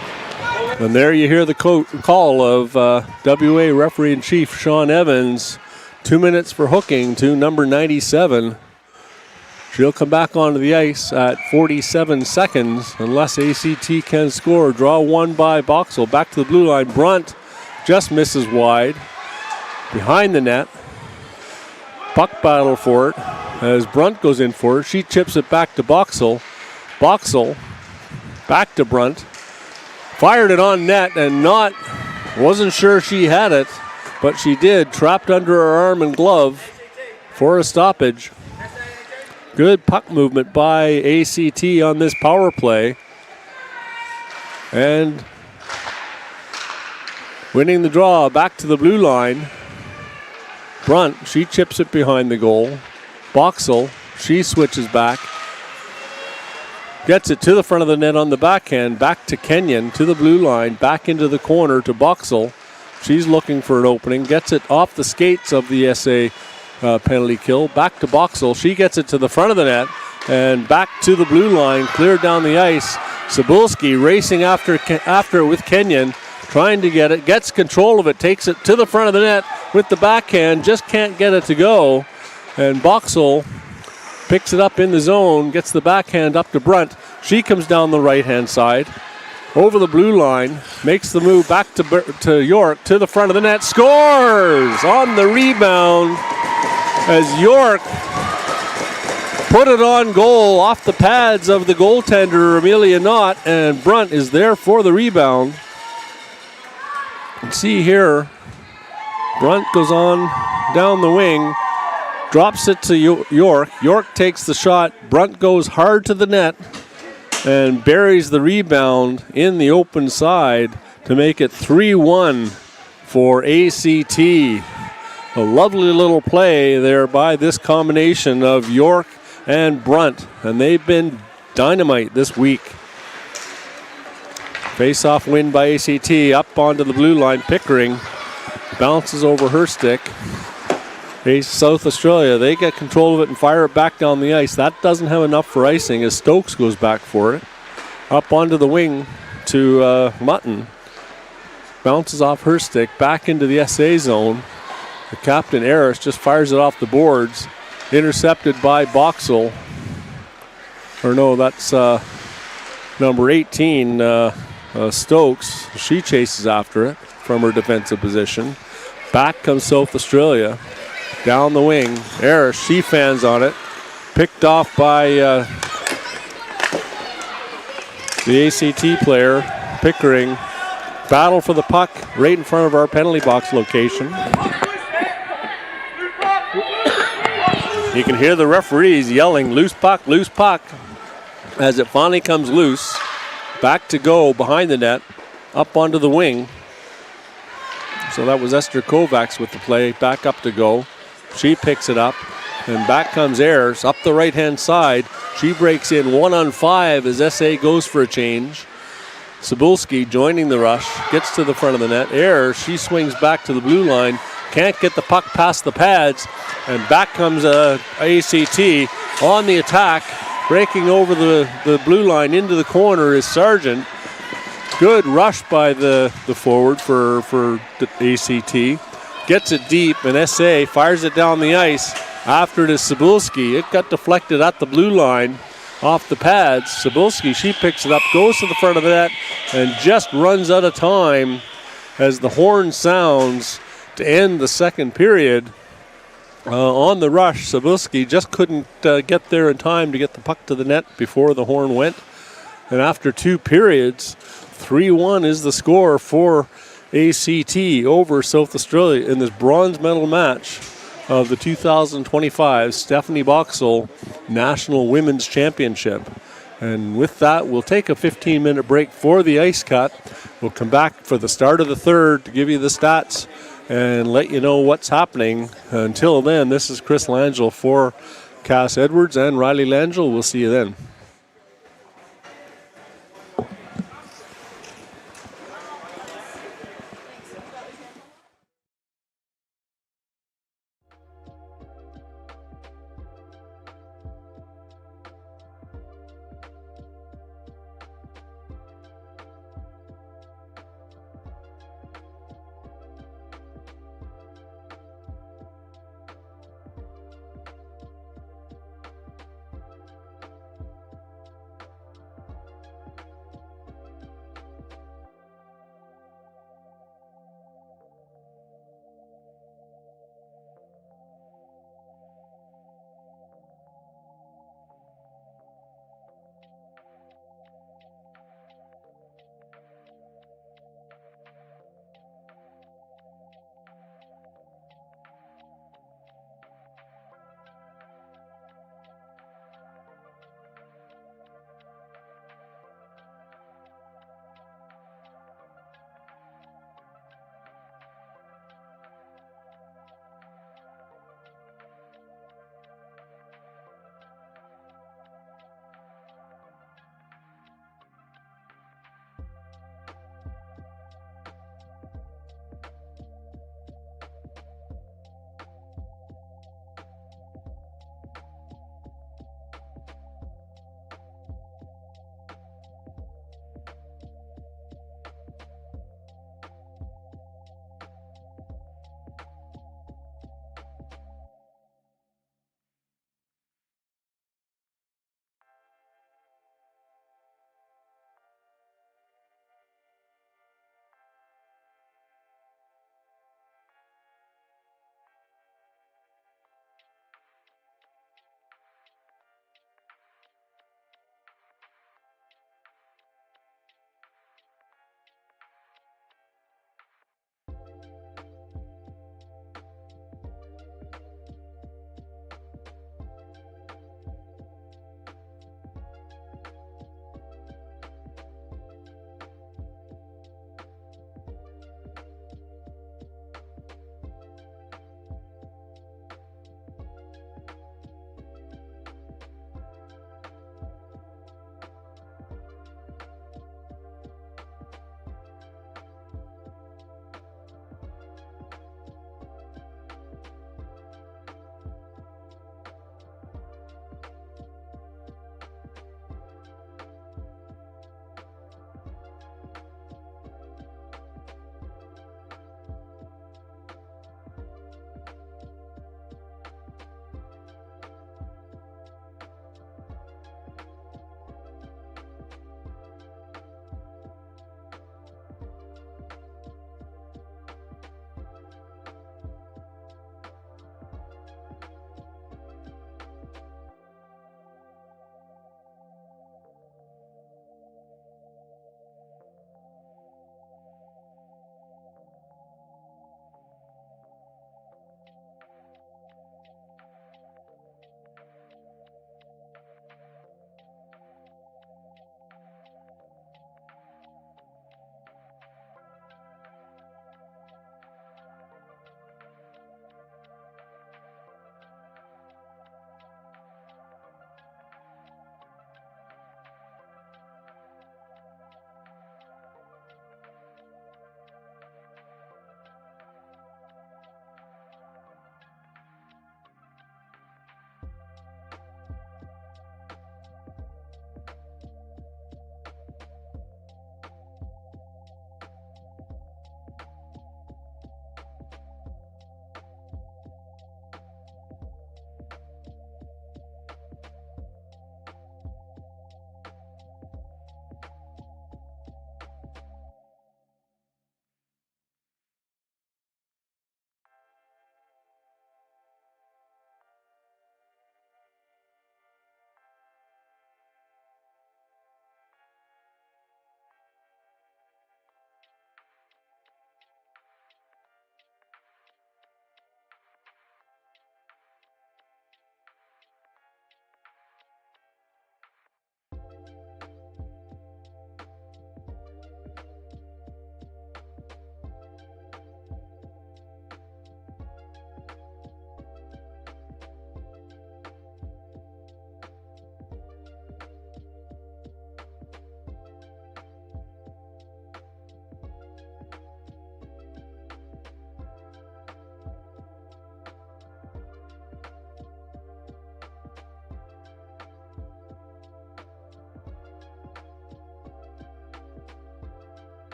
And there you hear the call of WA referee-in-chief Sean Evans. 2 minutes for hooking to number 97. She'll come back onto the ice at 47 seconds unless ACT can score. Draw one by BOXALL. Back to the blue line. Brunt just misses wide. Behind the net. Puck battle for it as Brunt goes in for it. She chips it back to BOXALL. BOXALL back to Brunt. Fired it on net and wasn't sure she had it, but she did. Trapped under her arm and glove for a stoppage. Good puck movement by ACT on this power play. And winning the draw back to the blue line. Brunt, she chips it behind the goal. BOXALL, she switches back. Gets it to the front of the net on the backhand. Back to Kenyon, to the blue line. Back into the corner to BOXALL. She's looking for an opening. Gets it off the skates of the SA penalty kill. Back to BOXALL. She gets it to the front of the net. And back to the blue line. Cleared down the ice. Cebulski racing after it with Kenyon. Trying to get it. Gets control of it. Takes it to the front of the net with the backhand. Just can't get it to go. And BOXALL picks it up in the zone. Gets the backhand up to Brunt. She comes down the right-hand side. Over the blue line. Makes the move back to York. To the front of the net. Scores on the rebound. As York put it on goal off the pads of the goaltender, Amelia Knott, and Brunt is there for the rebound. And see here, Brunt goes on down the wing, drops it to York. York takes the shot. Brunt goes hard to the net and buries the rebound in the open side to make it 3-1 for ACT. A lovely little play there by this combination of York and Brunt, and they've been dynamite this week. Face-off win by ACT, up onto the blue line. Pickering bounces over her stick. South Australia, they get control of it and fire it back down the ice. That doesn't have enough for icing as Stokes goes back for it. Up onto the wing to Mutton. Bounces off her stick, back into the SA zone. The captain, Eris, just fires it off the boards. Intercepted by BOXALL. Or no, that's number 18, Stokes. She chases after it from her defensive position. Back comes South Australia. Down the wing. Eris, she fans on it. Picked off by the ACT player, Pickering. Battle for the puck right in front of our penalty box location. You can hear the referees yelling, loose puck, as it finally comes loose. Back to go behind the net, up onto the wing. So that was Esther Kovacs with the play, back up to go. She picks it up, and back comes Ayers up the right-hand side. She breaks in 1-on-5 as SA goes for a change. Cebulski joining the rush, gets to the front of the net. Ayers, she swings back to the blue line, can't get the puck past the pads, and back comes ACT on the attack. Breaking over the blue line into the corner is Sargent. Good rush by the forward for the ACT. Gets it deep, and SA fires it down the ice. After it is Cebulski. It got deflected at the blue line off the pads. Cebulski, she picks it up, goes to the front of the net, and just runs out of time as the horn sounds to end the second period. On the rush, Cebulski just couldn't get there in time to get the puck to the net before the horn went. And after 2 periods, 3-1 is the score for ACT over South Australia in this bronze medal match of the 2025 Stephanie BOXALL National Women's Championship. And with that, we'll take a 15-minute break for the ice cut. We'll come back for the start of the third to give you the stats and let you know what's happening. Until then, this is Chris Langell for Cass Edwards and Riley Langell. We'll see you then.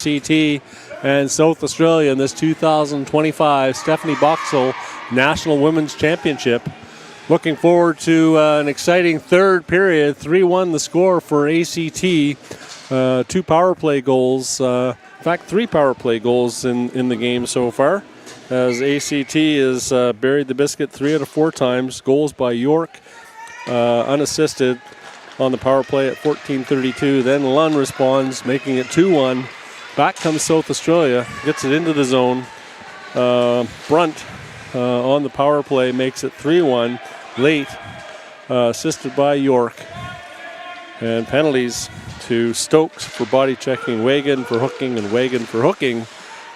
CT and South Australia in this 2025 Stephanie BOXALL National Women's Championship. Looking forward to an exciting third period. 3-1 the score for ACT. 2 power play goals. In fact, 3 power play goals in the game so far, as ACT has buried the biscuit 3 out of 4 times. Goals by York, unassisted on the power play at 14:32. Then Lund responds, making it 2-1. Back comes South Australia, gets it into the zone. Brunt on the power play makes it 3-1 late, assisted by York. And penalties to Stokes for body checking, Wagan for hooking, and Wagan for hooking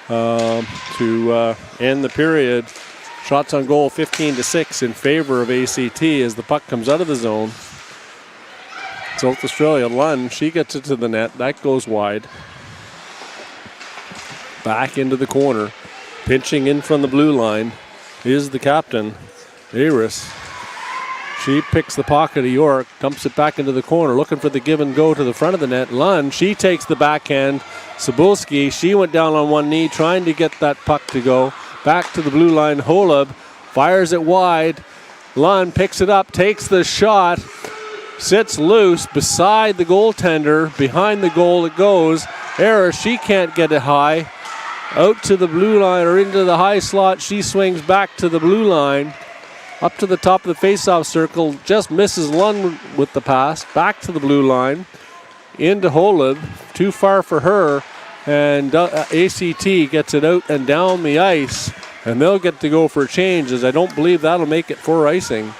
to end the period. Shots on goal 15-6 in favor of ACT as the puck comes out of the zone. South Australia, Lund, she gets it to the net. That goes wide. Back into the corner. Pinching in from the blue line is the captain, Aris. She picks the pocket of York, dumps it back into the corner, looking for the give and go to the front of the net. Lund, she takes the backhand. Cebulski, she went down on one knee trying to get that puck to go. Back to the blue line, Holub fires it wide. Lund picks it up, takes the shot, sits loose beside the goaltender. Behind the goal it goes. Aris, she can't get it high. Out to the blue line or into the high slot. She swings back to the blue line. Up to the top of the face-off circle. Just misses Lund with the pass. Back to the blue line. Into Holub. Too far for her. And ACT gets it out and down the ice. And they'll get to go for a change, as I don't believe that'll make it for icing.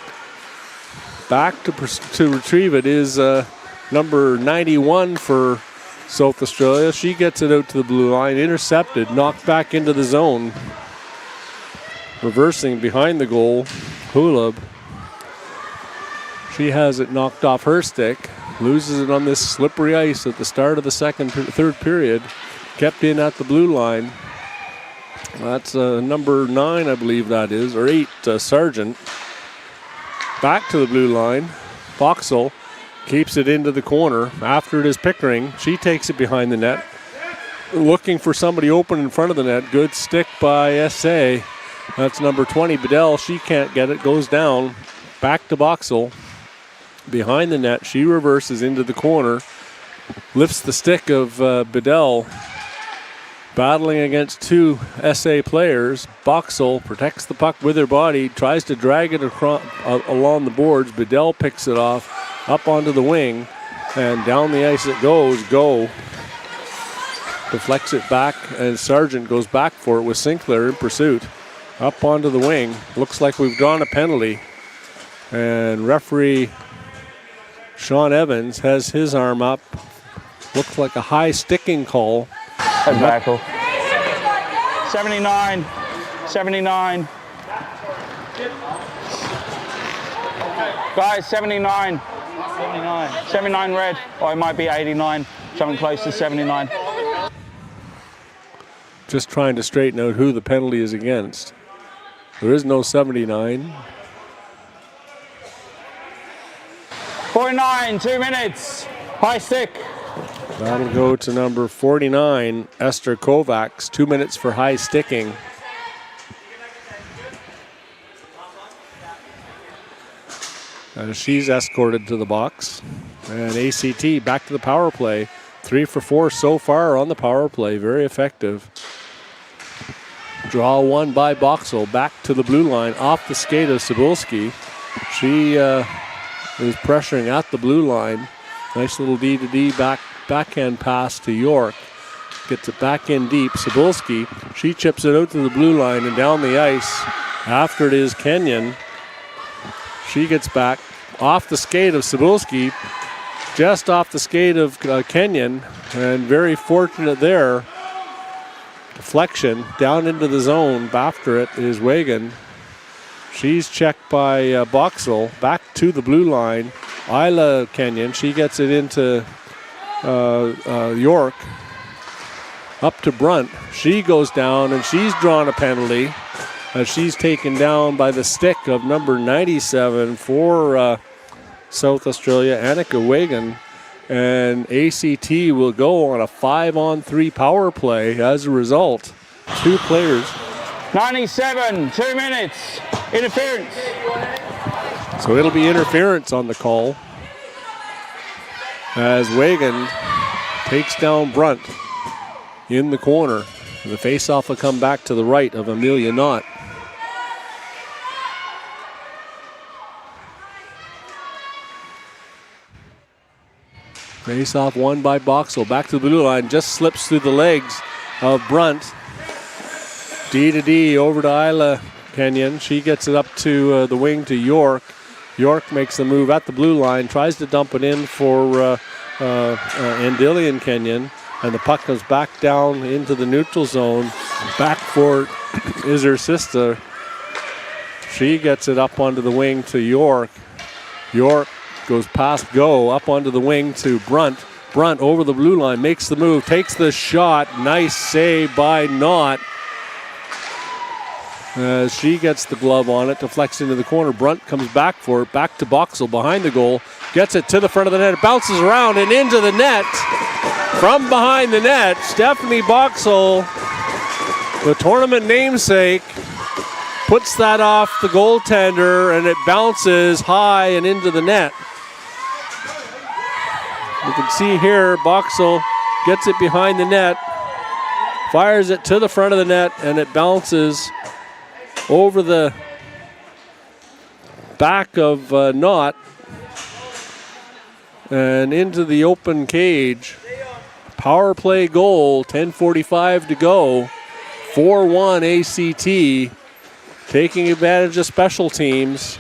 Back to retrieve it is number 91 for South Australia. She gets it out to the blue line. Intercepted. Knocked back into the zone. Reversing behind the goal. Holub. She has it knocked off her stick. Loses it on this slippery ice at the start of the third period. Kept in at the blue line. That's number 9, I believe that is, or 8, Sargent. Back to the blue line. BOXALL keeps it into the corner. After it is Pickering. She takes it behind the net. Looking for somebody open in front of the net. Good stick by SA. That's number 20, Bedell. She can't get it. Goes down. Back to BOXALL. Behind the net. She reverses into the corner. Lifts the stick of Bedell. Battling against 2 SA players. BOXALL protects the puck with her body. Tries to drag it along the boards. Bedell picks it off. Up onto the wing. And down the ice it goes. Go. Deflects it back. And Sargent goes back for it with Sinclair in pursuit. Up onto the wing. Looks like we've drawn a penalty. And referee Sean Evans has his arm up. Looks like a high sticking call. That's bad call. 79. 79. Guys, 79. 79. 79 red. Or it might be 89. Something close to 79. Just trying to straighten out who the penalty is against. There is no 79. 49, 2 minutes. High stick. That'll go to number 49, Esther Kovacs. 2 minutes for high sticking. As she's escorted to the box. And ACT back to the power play. 3 for 4 so far on the power play. Very effective. Draw one by BOXALL. Back to the blue line. Off the skate of Cebulski. She is pressuring at the blue line. Nice little D-to-D backhand pass to York. Gets it back in deep. Cebulski. She chips it out to the blue line and down the ice. After it is Kenyon. She gets back off the skate of Cebulski. Just off the skate of Kenyon. And very fortunate there. Deflection down into the zone. After it is Wagan. She's checked by BOXALL. Back to the blue line. Isla Kenyon. She gets it into York. Up to Brunt. She goes down and she's drawn a penalty. She's taken down by the stick of number 97 for South Australia, Annika Wagan. And ACT will go on a 5-on-3 power play as a result. 2 players. 97, 2 minutes. Interference. So it'll be interference on the call as Wagon takes down Brunt in the corner. The faceoff will come back to the right of Amelia Knott. Face-off won by Boxall. Back to the blue line. Just slips through the legs of Brunt. D to D over to Isla Kenyon. She gets it up to the wing to York. York makes the move at the blue line. Tries to dump it in for Andillian Kenyon. And the puck comes back down into the neutral zone. Back for is her sister. She gets it up onto the wing to York. York goes past Go, up onto the wing to Brunt. Brunt over the blue line, makes the move, takes the shot. Nice save by Knott. As she gets the glove on it, deflects into the corner. Brunt comes back for it, back to Boxall behind the goal. Gets it to the front of the net, it bounces around and into the net. From behind the net, Stephanie Boxall, the tournament namesake, puts that off the goaltender and it bounces high and into the net. You can see here, Boxall gets it behind the net, fires it to the front of the net, and it bounces over the back of Knott and into the open cage. Power play goal, 10:45 to go. 4-1 ACT, taking advantage of special teams.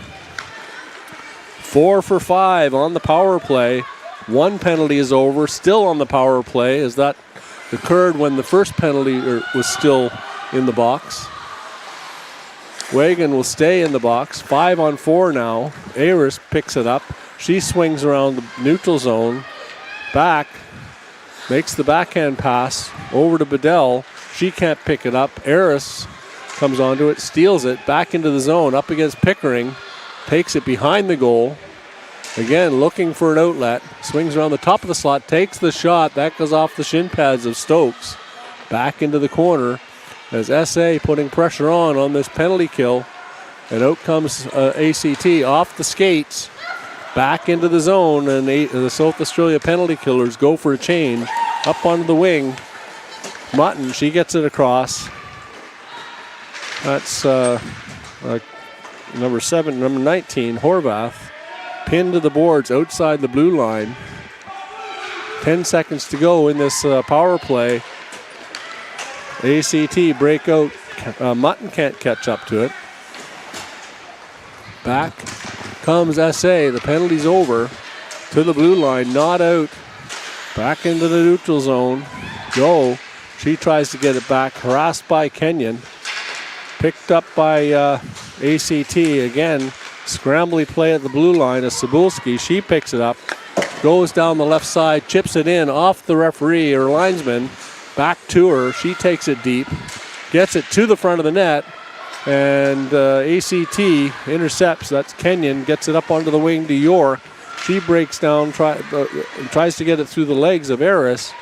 4 for 5 on the power play. 1 penalty is over, still on the power play, as that occurred when the first penalty was still in the box. Wagon will stay in the box. 5-on-4 now. Ayres picks it up. She swings around the neutral zone. Back. Makes the backhand pass over to Bedell. She can't pick it up. Ayres comes onto it, steals it, back into the zone, up against Pickering. Takes it behind the goal. Again, looking for an outlet. Swings around the top of the slot, takes the shot. That goes off the shin pads of Stokes. Back into the corner as SA putting pressure on this penalty kill. And out comes ACT off the skates. Back into the zone, and the South Australia penalty killers go for a change. Up onto the wing. Mutton, she gets it across. That's number 19, Horvath. Pinned to the boards outside the blue line. 10 seconds to go in this power play. ACT breakout. Mutton can't catch up to it. Back comes SA. The penalty's over. To the blue line, not out. Back into the neutral zone. Go. She tries to get it back. Harassed by Kenyon. Picked up by ACT again. Scrambly play at the blue line as Cebulski. She picks it up. Goes down the left side. Chips it in off the referee or linesman. Back to her. She takes it deep. Gets it to the front of the net. And ACT intercepts. That's Kenyon. Gets it up onto the wing to York. She breaks down, tries to get it through the legs of Ayres.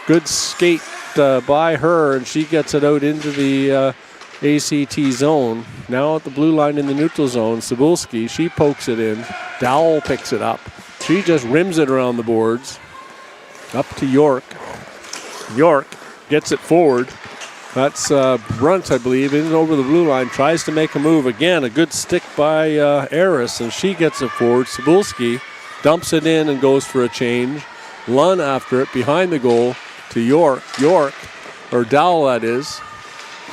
Good skate by her, and she gets it out into the ACT zone. Now at the blue line in the neutral zone, Cebulski, she pokes it in. Dowell picks it up. She just rims it around the boards. Up to York. York gets it forward. That's Brunt, I believe, in and over the blue line. Tries to make a move. Again, a good stick by Ayres, and she gets it forward. Cebulski dumps it in and goes for a change. Lunn after it, behind the goal to York. York, or Dowell that is.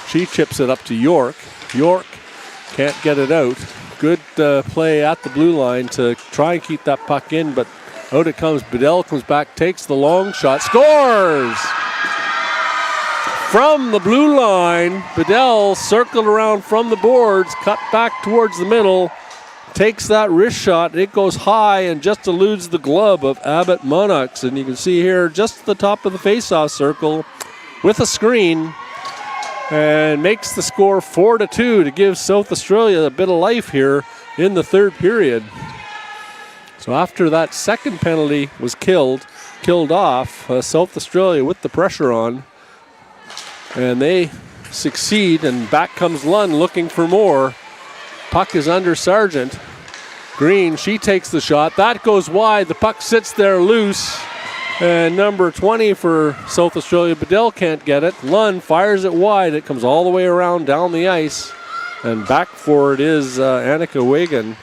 She chips it up to York. York can't get it out. Good play at the blue line to try and keep that puck in, but out it comes. Bedell comes back, takes the long shot, scores! From the blue line, Bedell circled around from the boards, cut back towards the middle, takes that wrist shot. It goes high and just eludes the glove of Abbott Monarchs. And you can see here just the top of the face-off circle with a screen, and makes the score 4-2 to give South Australia a bit of life here in the third period. So after that second penalty was killed off, South Australia with the pressure on, and they succeed, and back comes Lund looking for more. Puck is under Sargent. Green, she takes the shot. That goes wide. The puck sits there loose. And number 20 for South Australia, Bedell can't get it. Lund fires it wide. It comes all the way around down the ice. And back for it is Annika Wagan.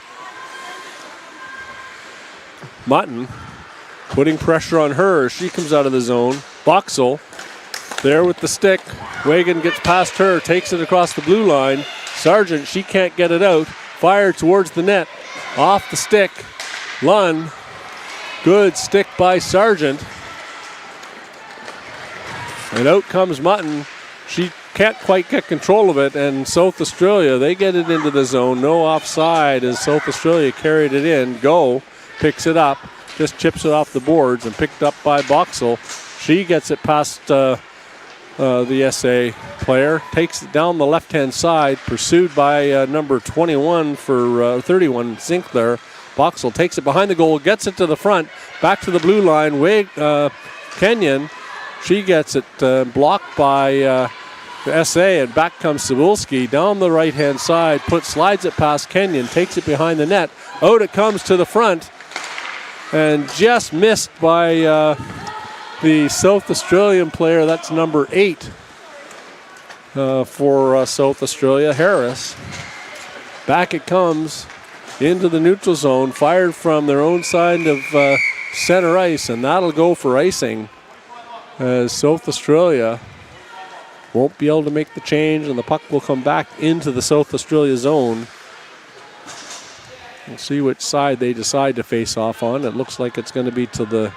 Mutton putting pressure on her as she comes out of the zone. Boxall there with the stick. Wagan gets past her, takes it across the blue line. Sargent, she can't get it out. Fire towards the net. Off the stick. Lund. Good stick by Sargent. And out comes Mutton. She can't quite get control of it, and South Australia, they get it into the zone. No offside as South Australia carried it in. Go picks it up, just chips it off the boards and picked up by Boxall. She gets it past the SA player, takes it down the left-hand side, pursued by number 21 for 31, Sinclair. Boxall takes it behind the goal, gets it to the front, back to the blue line. Kenyon, she gets it blocked by SA, and back comes Cebulski down the right-hand side, slides it past Kenyon, takes it behind the net. Out it comes to the front, and just missed by the South Australian player. That's number 8 for South Australia, Harris. Back it comes into the neutral zone, fired from their own side of center ice, and that'll go for icing as South Australia won't be able to make the change, and the puck will come back into the South Australia zone. We'll see which side they decide to face off on. It looks like it's going to be to the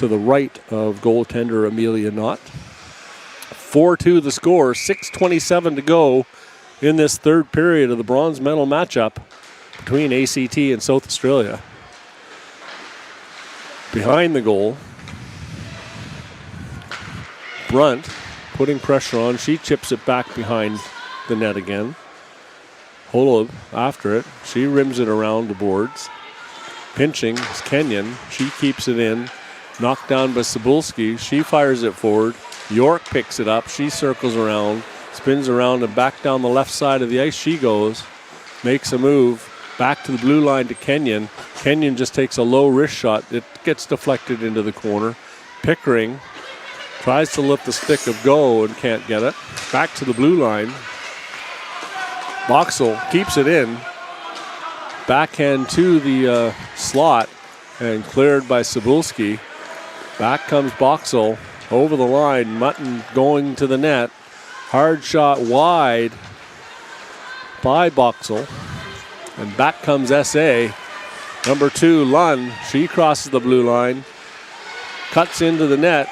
right of goaltender Amelia Knott. 4-2 the score, 6:27 to go in this third period of the bronze medal matchup between ACT and South Australia. Behind the goal, Brunt putting pressure on. She chips it back behind the net again. Holub after it. She rims it around the boards. Pinching is Kenyon. She keeps it in. Knocked down by Cebulski. She fires it forward. York picks it up. She circles around, spins around, and back down the left side of the ice she goes. Makes a move. Back to the blue line to Kenyon. Kenyon just takes a low wrist shot. It gets deflected into the corner. Pickering tries to lift the stick of Go and can't get it. Back to the blue line. Boxall keeps it in. Backhand to the slot and cleared by Cebulski. Back comes Boxall over the line. Mutton going to the net. Hard shot wide by Boxall. And back comes SA. Number 2, Lund. She crosses the blue line. Cuts into the net.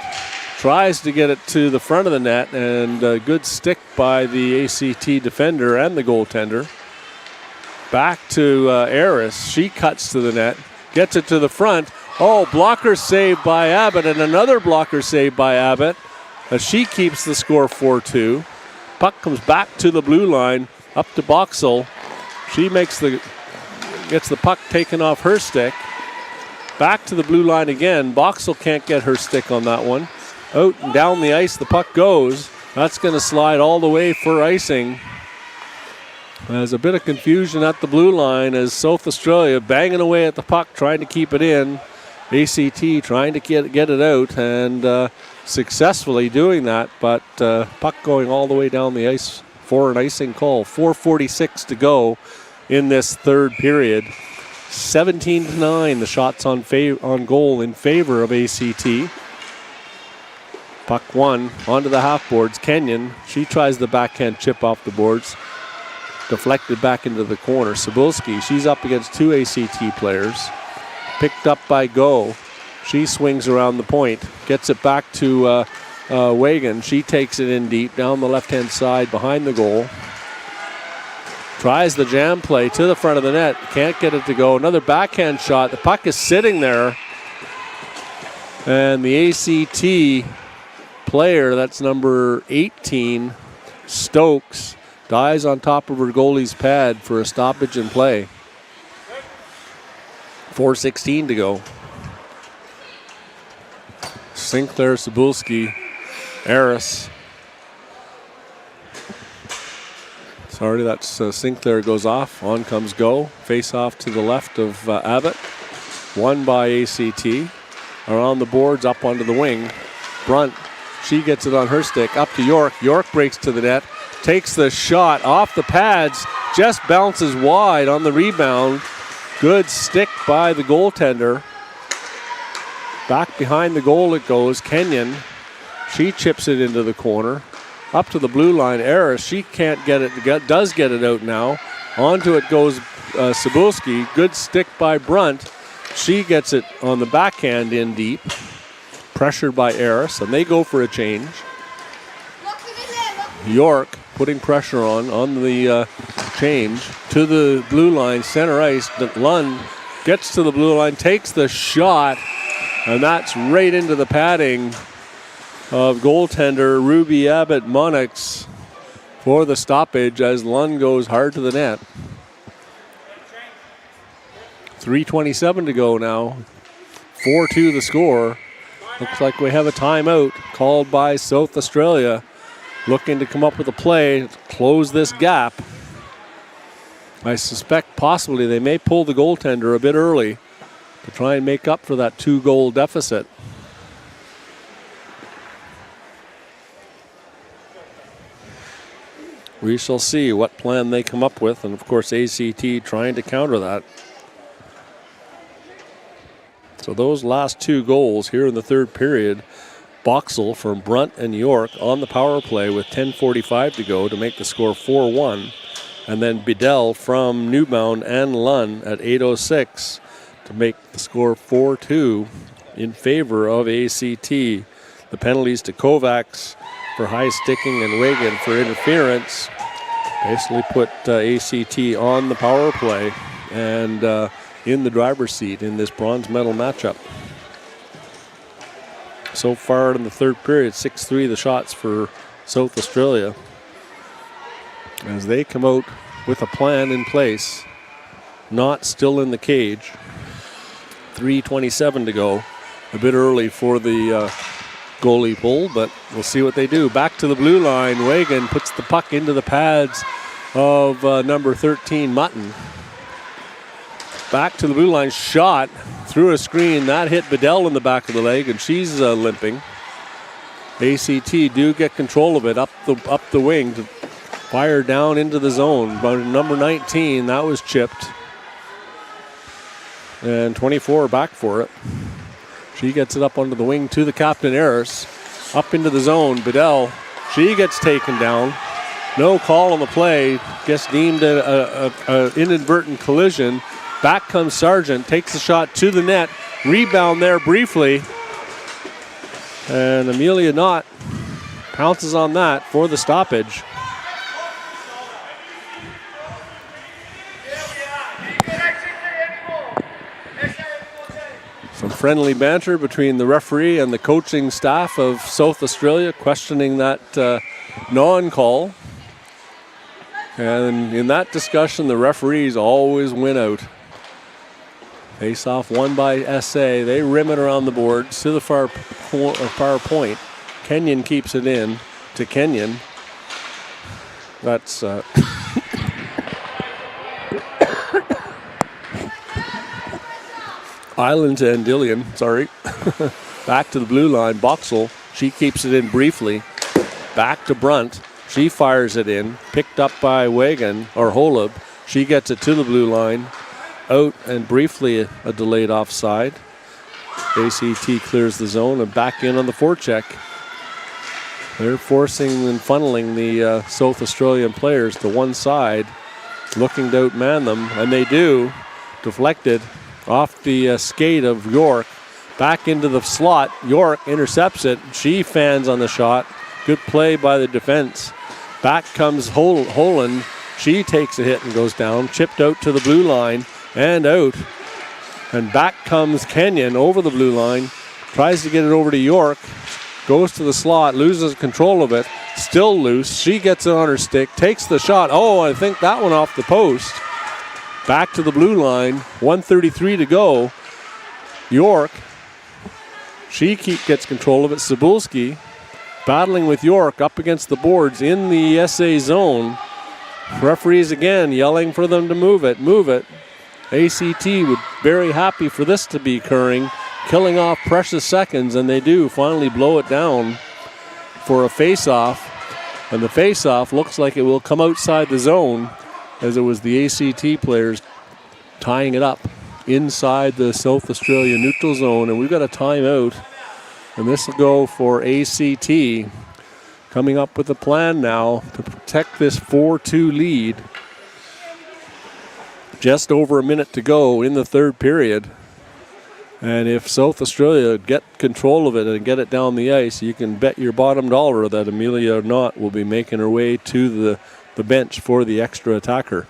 Tries to get it to the front of the net, and a good stick by the ACT defender and the goaltender. Back to Aris. She cuts to the net. Gets it to the front. Oh, blocker save by Abbott, and another blocker save by Abbott as she keeps the score 4-2. Puck comes back to the blue line, up to Boxall. She gets the puck taken off her stick. Back to the blue line again. Boxall can't get her stick on that one. Out and down the ice, the puck goes. That's going to slide all the way for icing. There's a bit of confusion at the blue line as South Australia banging away at the puck, trying to keep it in. ACT trying to get it out, and successfully doing that, but puck going all the way down the ice for an icing call. 4:46 to go in this third period. 17-9, the shots on goal in favor of ACT. Puck one onto the half boards. Kenyon, she tries the backhand chip off the boards. Deflected back into the corner. Cebulski, she's up against 2 ACT players. Picked up by Go. She swings around the point. Gets it back to Wagan. She takes it in deep down the left-hand side behind the goal. Tries the jam play to the front of the net. Can't get it to go. Another backhand shot. The puck is sitting there. And the ACT player, that's number 18, Stokes, dies on top of her goalie's pad for a stoppage in play. 4:16 to go. Sinclair, Cebulski, Harris. Sorry, that's Sinclair goes off. On comes Go. Face off to the left of Abbott. Won by ACT. Around the boards, up onto the wing. Brunt, she gets it on her stick. Up to York. York breaks to the net. Takes the shot off the pads. Just bounces wide on the rebound. Good stick by the goaltender. Back behind the goal it goes. Kenyon. She chips it into the corner. Up to the blue line. Harris, she can't get it. Does get it out now. Onto it goes Cebulski. Good stick by Brunt. She gets it on the backhand in deep. Pressured by Harris, and they go for a change. York putting pressure on the change to the blue line, center ice. Lund gets to the blue line, takes the shot, and that's right into the padding of goaltender Ruby Abbott Monix for the stoppage as Lund goes hard to the net. 3:27 to go now. 4-2 the score. Looks like we have a timeout called by South Australia, looking to come up with a play to close this gap. I suspect possibly they may pull the goaltender a bit early to try and make up for that 2-goal deficit. We shall see what plan they come up with, and of course ACT trying to counter that. So those last 2 goals here in the third period, BOXALL from Brunt and York on the power play with 10:45 to go to make the score 4-1. And then Bedell from Newbound and Lund at 8:06 to make the score 4-2 in favor of ACT. The penalties to Kovacs for high sticking and Wigan for interference basically put ACT on the power play and in the driver's seat in this bronze medal matchup. So far in the third period, 6-3 the shots for South Australia as they come out with a plan in place, not still in the cage. 3:27 to go. A bit early for the goalie pull, but we'll see what they do. Back to the blue line. Wagan puts the puck into the pads of number 13, Mutton. Back to the blue line, shot through a screen. That hit Bedell in the back of the leg, and she's limping. ACT do get control of it up the wing to fire down into the zone. But number 19, that was chipped. And 24 back for it. She gets it up onto the wing to the captain, Harris. Up into the zone, Bedell. She gets taken down. No call on the play. Gets deemed an inadvertent collision. Back comes Sargent, takes the shot to the net. Rebound there briefly. And Amelia Knott pounces on that for the stoppage. Some friendly banter between the referee and the coaching staff of South Australia, questioning that non-call. And in that discussion, the referees always win out. Face off won by SA. They rim it around the boards to the far point. Kenyon keeps it in to Kenyon. That's Island to Andillion, sorry. Back to the blue line. BOXALL, she keeps it in briefly. Back to Brunt. She fires it in. Picked up by Wagan or Holub. She gets it to the blue line. Out and briefly a delayed offside. ACT clears the zone and back in on the forecheck. They're forcing and funneling the South Australian players to one side, looking to outman them, and they do. Deflected off the skate of York. Back into the slot. York intercepts it. She fans on the shot. Good play by the defense. Back comes Holland. She takes a hit and goes down. Chipped out to the blue line and out. And back comes Kenyon over the blue line. Tries to get it over to York. Goes to the slot. Loses control of it. Still loose. She gets it on her stick. Takes the shot. Oh, I think that one off the post. Back to the blue line, 1:33 to go. York, she gets control of it. Cebulski battling with York up against the boards in the SA zone. Referees again yelling for them to move it, move it. ACT would be very happy for this to be occurring, killing off precious seconds, and they do finally blow it down for a face-off. And the face-off looks like it will come outside the zone, as it was the ACT players tying it up inside the South Australia neutral zone. And we've got a timeout, and this will go for ACT, coming up with a plan now to protect this 4-2 lead. Just over a minute to go in the third period. And if South Australia get control of it and get it down the ice, you can bet your bottom dollar that Amelia Knott will be making her way to the bench for the extra attacker.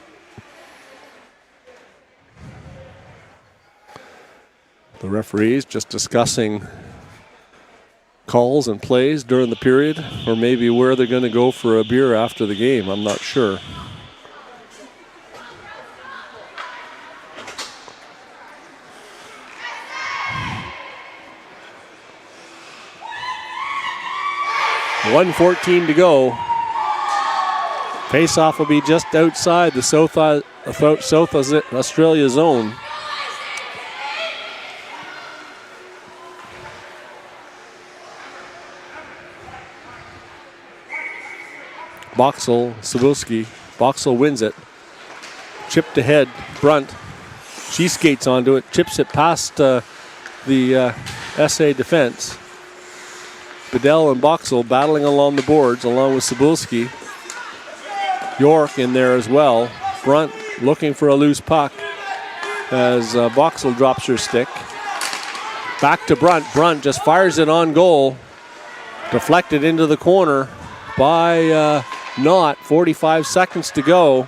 The referees just discussing calls and plays during the period, or maybe where they're going to go for a beer after the game. I'm not sure. .114 to go. Face-off will be just outside the South Australia zone. BOXALL, Cebulski. BOXALL wins it. Chipped ahead, Brunt. She skates onto it, chips it past the SA defense. Bedell and BOXALL battling along the boards along with Cebulski. York in there as well. Brunt looking for a loose puck as BOXALL drops her stick. Back to Brunt. Brunt just fires it on goal. Deflected into the corner by Knott. 45 seconds to go.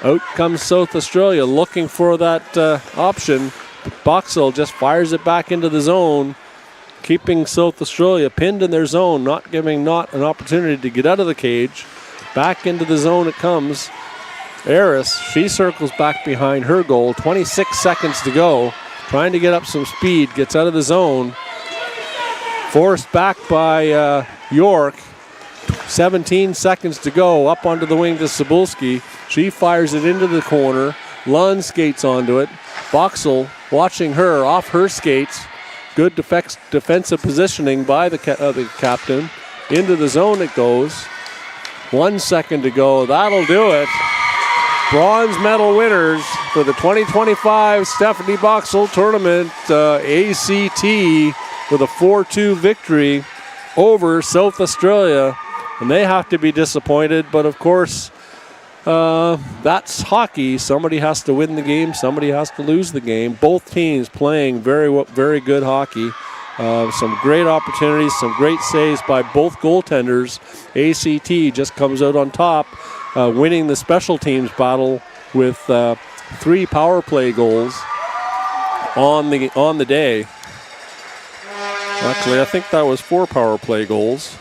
Out comes South Australia looking for that option. BOXALL just fires it back into the zone, keeping South Australia pinned in their zone, not giving Knott an opportunity to get out of the cage. Back into the zone it comes. Eris, she circles back behind her goal. 26 seconds to go. Trying to get up some speed, gets out of the zone. Forced back by York. 17 seconds to go. Up onto the wing to Cebulski. She fires it into the corner. Lund skates onto it. BOXALL watching her off her skates. Good defensive positioning by the captain. Into the zone it goes. 1 second to go. That'll do it. Bronze medal winners for the 2025 Stephanie BOXALL tournament. ACT with a 4-2 victory over South Australia. And they have to be disappointed, but of course, that's hockey. Somebody has to win the game. Somebody has to lose the game. Both teams playing very good hockey. Some great opportunities, some great saves by both goaltenders. ACT just comes out on top, winning the special teams battle with 3 power play goals on the day. Actually, I think that was 4 power play goals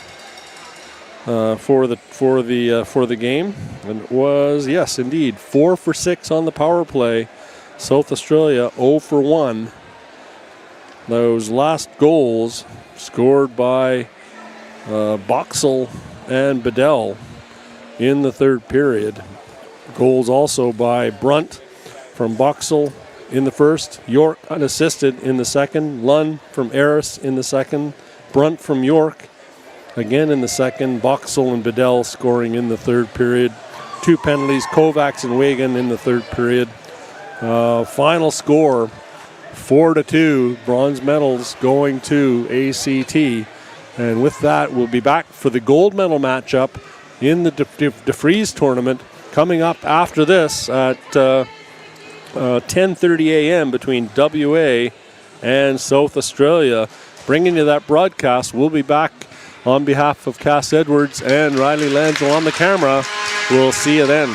for the game, and it was, yes, indeed, 4 for 6 on the power play. South Australia 0 for 1. Those last goals scored by BOXALL and Bedell in the third period. Goals also by Brunt from BOXALL in the first, York unassisted in the second, Lund from Eris in the second, Brunt from York again in the second, BOXALL and Bedell scoring in the third period. 2 penalties, Kovacs and Wagan in the third period. Final score 4-2, bronze medals going to ACT. And with that, we'll be back for the gold medal matchup in the DeFries tournament coming up after this at 10:30 a.m. between WA and South Australia. Bringing you that broadcast. We'll be back on behalf of Cass Edwards and Riley Lanzel on the camera. We'll see you then.